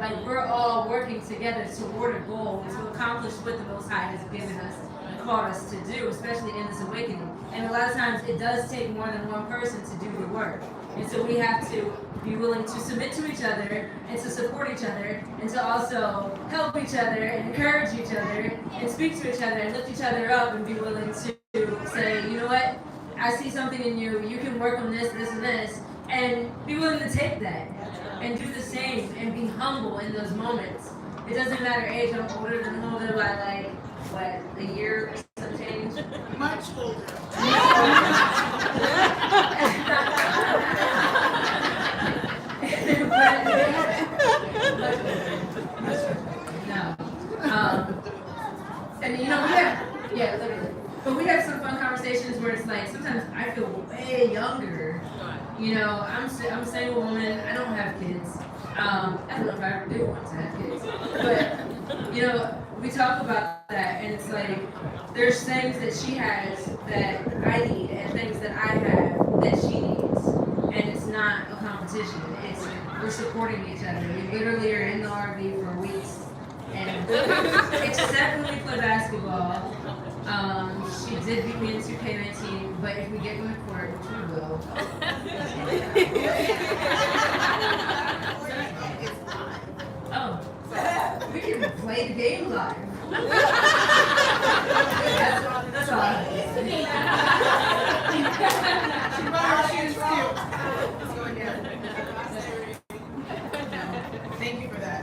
Like, we're all working together toward a goal to accomplish what the Most High has given us and called us to do, especially in this awakening. And a lot of times it does take more than one person to do the work. And so we have to be willing to submit to each other and to support each other and to also help each other and encourage each other and speak to each other and lift each other up and be willing to say, you know what, I see something in you, you can work on this, this, and this, and be willing to take that and do the same and be humble in those moments. It doesn't matter age. I'm older than Huldah by like, what, a year or some change? Much older. No. And you know, yeah, literally. But we have some fun conversations where it's like, sometimes I feel way younger. You know, I'm a single woman. I don't have kids. I don't know if I ever do want to have kids. But, you know, we talk about that, and it's like, there's things that she has that I need, and things that I have that she needs. And it's not a competition. It's, we're supporting each other. We literally are in the RV for weeks. And except when we play basketball, she did beat me in 2K19, but if we get in the court, which we will. Oh, we can play the game live. That's all. She brought her shoes too. It's going down. Thank you for that.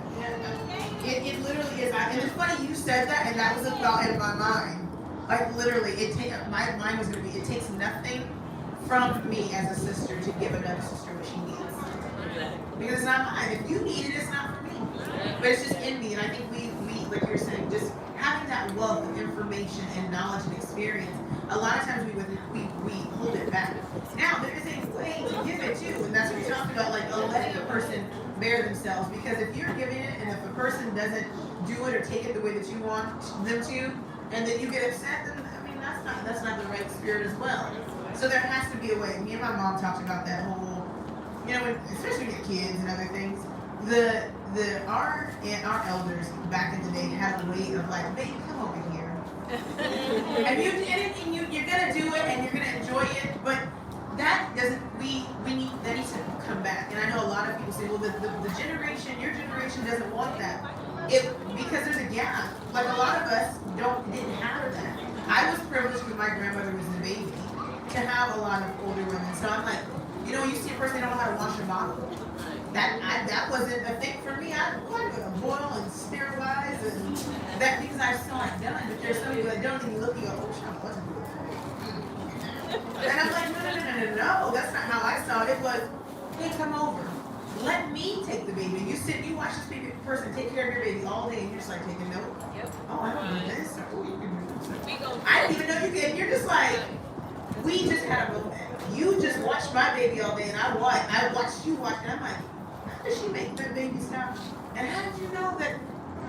It literally is. And it's funny you said that, and that was a thought in my mind. Like, literally, my mind was going to be, it takes nothing from me as a sister to give another sister what she needs. Because it's not mine. If you need it, it's not for me. But it's just in me. And I think we like you were saying, just having that wealth of information and knowledge and experience, a lot of times we hold it back. Now, there is a way to give it too. And that's what you're talking about, like letting a person bear themselves. Because if you're giving it and if a person doesn't do it or take it the way that you want them to, and then you get upset, then I mean that's not the right spirit as well. So there has to be a way. Me and my mom talked about that whole, you know, especially with kids and other things. Our elders back in the day had a way of like, baby, come over here. And you're gonna do it and you're gonna enjoy it, but that doesn't. That needs to come back. And I know a lot of people say, well, the generation, your generation doesn't want that. Because there's a gap. Like a lot of us didn't have that. I was privileged when my grandmother was a baby to have a lot of older women. So I'm like, you know, when you see a person, they don't know how to wash a bottle. That wasn't a thing for me. I'm gonna boil and sterilize and that because I saw it done. But there's some people that don't even look, you go, oh, shit, wasn't. And I'm like, no, that's not how I saw it. It was, hey, come over. Let me take the baby. You watch this baby person take care of your baby all day, and you're just like taking note. Yep. Oh, I don't do this. Oh, you can do this. I didn't even know you could. You're just like, we just had a moment. You just watched my baby all day, and I watched you watch, and I'm like, how did she make that baby stop? And how did you know that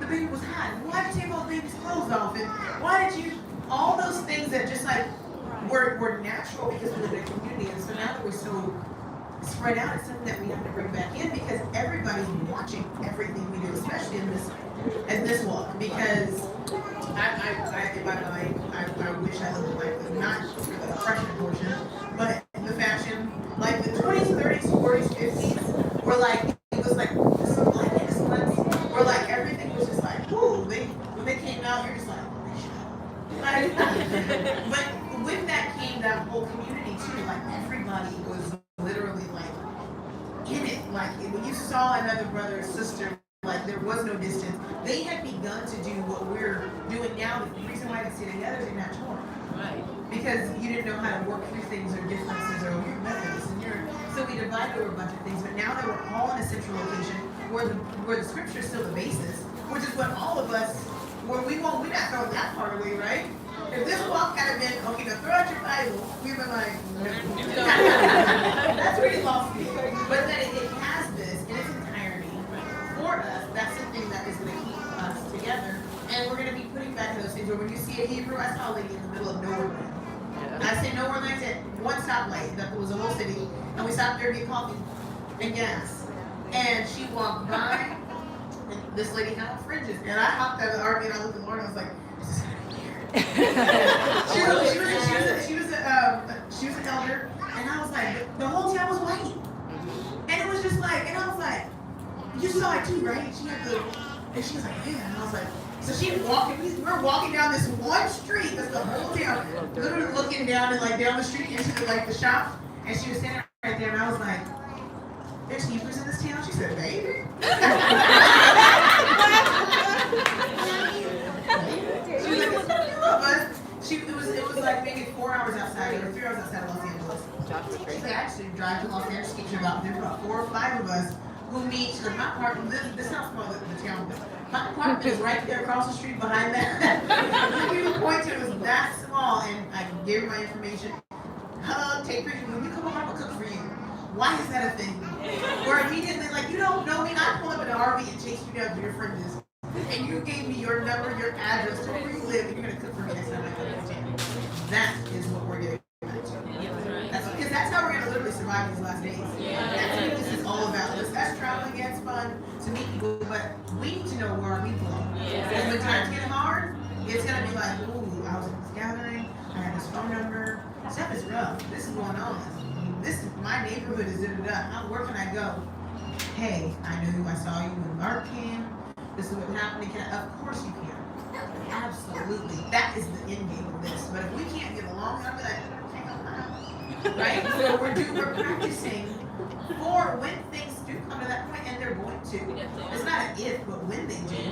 the baby was hot? Why did you take all the baby's clothes off? And why did you, all those things that just like were natural because we live in a community, and so now that we're so spread out, it's something that we have to bring back in because everybody's watching everything we do, especially in this walk. Because in my mind, I wish I lived like not for the freshman portion, but the fashion, like the 20s, 30s, 40s, 50s, were like it was like some black excellence, where like everything was just like, whoo, when they came out, you're just like, holy shit. Like, but with that came that whole community too. Like everybody was literally like in it. Like when you saw another brother or sister, like there was no distance. They had begun to do what we're doing now. The reason why they stay together is they're not torn. Right. Because you didn't know how to work through things or differences or you're Methodist and you're so we divided over a bunch of things. But now that we're all in a central location where the scripture is still the basis, which is what all of us where we're not throwing that part away, right? If this walk had been, okay, now throw out your Bible, we've been like, that's really lost me. But that it has this in its entirety for us, that's the thing that is going to keep us together. And we're going to be putting back in those things where when you see a Hebrew, I saw a lady in the middle of nowhere. I say nowhere, I said one stoplight, that was a whole city, and we stopped there to get coffee and gas. And she walked by, and this lady had on fringes. And I hopped out of the RV and I looked at Lauren and I was like, this is kind of weird. she was an elder, and I was like, the whole town was white. And it was just like, and I was like, you saw it too, right? She had the, and she was like, yeah. And I was like, so she walking, we're walking down this one street, that's the whole town, literally looking down and like down the street into like the shop, and she was standing right there, and I was like, there's Hebrews in this town? She said, baby. She was like, it's not you love us. It was like maybe 4 hours outside, or 3 hours outside of Los Angeles. She said, actually drive to Los Angeles, there's about 4 or 5 of us who meet, so my apartment, this house called the town, but my apartment is right there across the street behind that. You can point to it was that small, and I gave her my information. Hello, take pictures. When you come home, I'll cook for you. Why is that a thing? Or immediately, like, you don't know me, I pull up in an RV and chase you down to your fringes. And you gave me your number, your address, to where you live, and you're going to cook for me next time I come to town. That is what we're getting back to. Because that's how we're going to literally survive these last days. That's what this is all about. That's traveling, yeah, it's fun to meet people, but we need to know where our people are. Because when times get hard, it's going to be like, ooh, I was at this gathering, I had this phone number, stuff is rough, this is going on. This is my neighborhood is where can I go? Hey, I know who I saw you when Mark came. This is what happened. Of course you can. Absolutely. That is the end game of this. But if we can't get along, I'll be like, hang on. Right? So we're practicing for when things do come to that point, and they're going to. It's not an if, but when they do,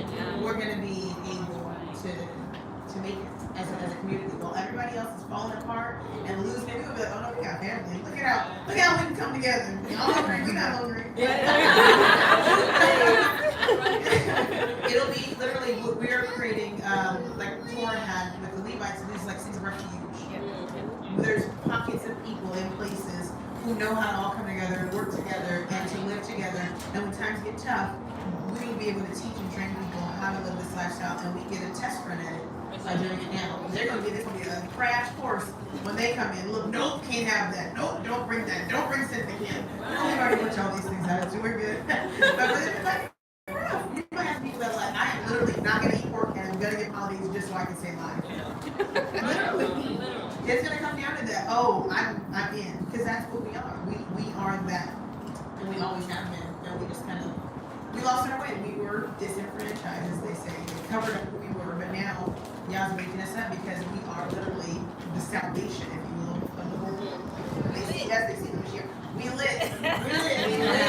we're going to be able to make it as a community. While everybody else is falling apart and losing it, we'll be like, oh no, we got family. Look how we can come together. Y'all hungry? We're not hungry. It'll be literally what we're creating, like Torah had with the Levites, these like cities of refuge. There's pockets of people in places who know how to all come together and work together and to live together. And when times get tough, we will be able to teach and train people how to live this lifestyle, and we get a test run at it by doing it now. This will be a crash course when they come in. Look, nope, can't have that. Nope, don't bring that. Don't bring synthetic in. We've already put all these things out, so we're good. But it's like, you might have people that are like, I am literally not going to eat pork and I'm going to get holidays just so I can say live. Literally. It's going to come down to that. Oh, I'm in. Because that's what we are. We are that. And we always have been. And we just kind of, we lost our way. We were disenfranchised, as they say. They covered up who we were. But now, Yah's waking us up because we are literally the salvation, if you will, of the world. They see us, they see the Mashiach. We lit. We lit.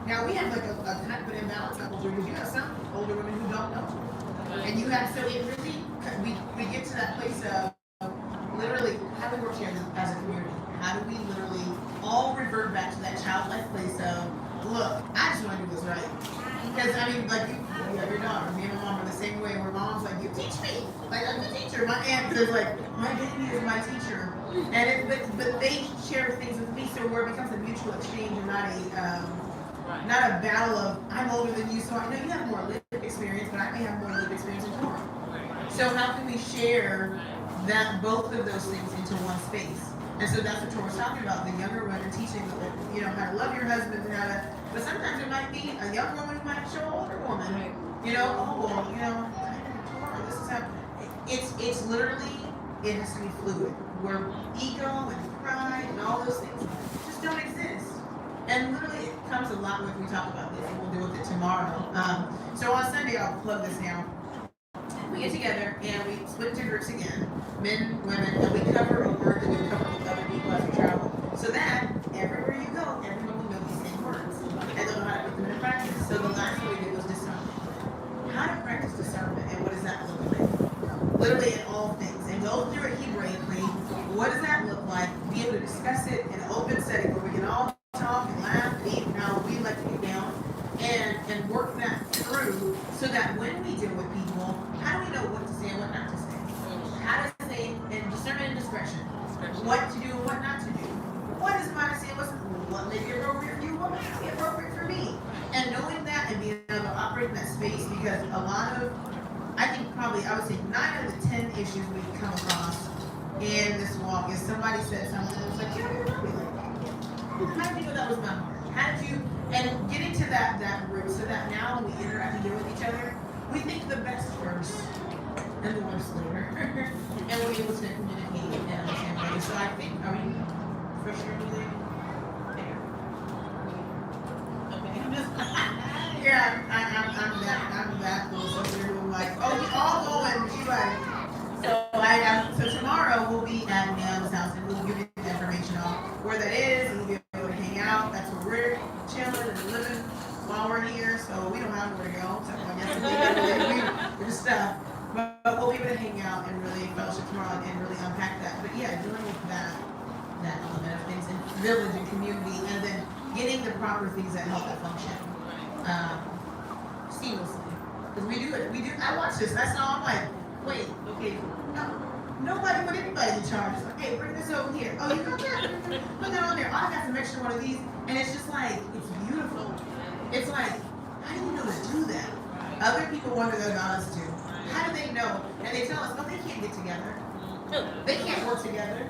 Now we have like a kind of an imbalance of older, because you have some older women who don't know. And you have, so it really we get to that place of literally how do we work together as a community? How do we literally all revert back to that childlike place of, look, I just want to do what's right. Because I mean, like you have your daughter, me and my mom are the same way. Where mom's like, you teach me, like I'm the teacher. My aunt is like, my baby is my teacher, and but they share things with me, so where it becomes a mutual exchange and not a battle of I'm older than you, so I know you have more lived experience, but I may have more lived experience than you. So how can we share that both of those things into one space? And so that's what Torah's talking about. The younger women teaching, how to love your husband and how to. But sometimes it might be a young woman who might show an older woman. Torah, this is how. It's literally, it has to be fluid. Where ego and pride and all those things just don't exist. And literally, it comes a lot when we talk about this, and we'll deal with it tomorrow. So on Sunday, I'll plug this now. We get together and we split into groups again, men, women, and we cover a word that we cover with other people as we travel. So that everywhere you go, everyone will know these same words, and they'll know how to put them into practice. So the last one we did was discernment. How to practice discernment, and what does that look like? Literally in all things, and go through it Hebraically. What does that look like? Be able to discuss it in an open setting where we can all talk and laugh and eat how we like to get down and work that through so that when we deal with people, how do we know what to say and what not to say? How to say in discernment and discretion. What to do and what not to do. What is my say? What may be appropriate for you? What may not be appropriate for me? And knowing that and being able to operate in that space, because a lot of, I think probably I would say 9 out of the 10 issues we come across in this walk is somebody said something that was like, yeah, you're not like that. How did you know that was my heart? How did you, and getting to that root so that now when we interact and deal with each other, we think the best first and the worst later. And we're able to communicate and understand better. So I think, are we for sure there? Okay. Yeah, I'm that cool. So we're like, oh, we all going. She's like, so tomorrow we'll be at Nam's house and we'll give you the information on where that is and we'll be able to hang out. That's where we're chilling and living while we're here. So we don't have nowhere to go. So I guess we just stuff. But we'll be able to hang out and really fellowship tomorrow and really unpack that. But yeah, dealing with that element of things in village and community, and then getting the proper things that help it function seamlessly. Because we do it. I watch this. That's all. I'm like, wait, okay, no, nobody put anybody in charge. It's like, hey, bring this over here. Oh, you got that? Put that on there. Oh, I got some extra one of these, and it's just like it's beautiful. It's like, how do you know to do that? Other people wonder that about us too. How do they know? And they tell us, oh, they can't get together. They can't work together.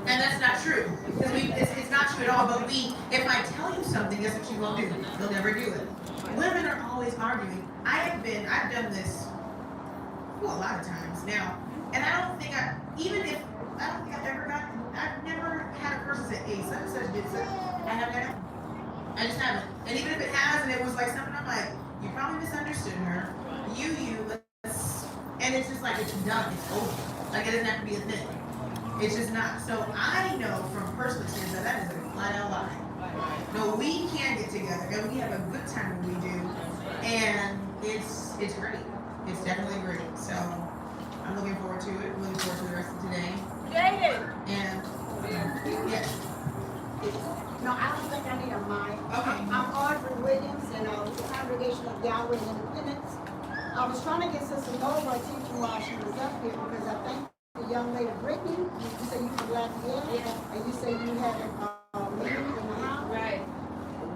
And that's not true. Because it's not true at all. But if I tell you something, guess what you won't do? You'll never do it. Women are always arguing. I've done this a lot of times now. And I don't think I've never had a person say, hey, such and such did such. I haven't had it. I just haven't. And even if it has, and it was like something, I'm like, you probably misunderstood her. And it's just like, it's done, it's over. Like, it doesn't have to be a thing. It's just not. So I know from personal experience that is a flat out lie. No, we can get together, and we have a good time when we do. And it's great. It's definitely great. So I'm looking forward to it. I'm looking forward to the rest of today. And, yes. No, I don't think I need a mic. Okay. I'm Audrey Williams and the Congregation of Yahweh and Independence. I was trying to get Sister Nova teaching while she was up here because I think the young lady Brittany, you say you from Lafayette, and you say you had a meeting in the house. Right.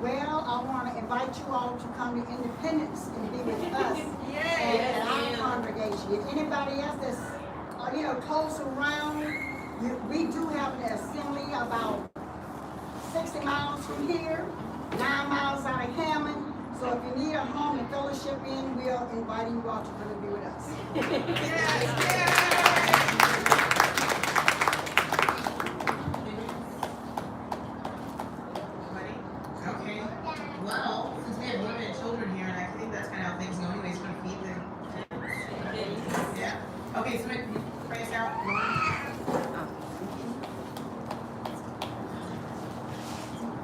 Well, I want to invite you all to come to Independence and be with us at our congregation. If anybody else that's close around, we do have an assembly about 60 miles from here, 9 miles out of Hammond. So if you need a home and fellowship in, we are inviting you all to come and be with us. Okay. Well, since we have women and children here, and I think that's kind of how things go anyways, we're going to feed them. Yeah. Okay, so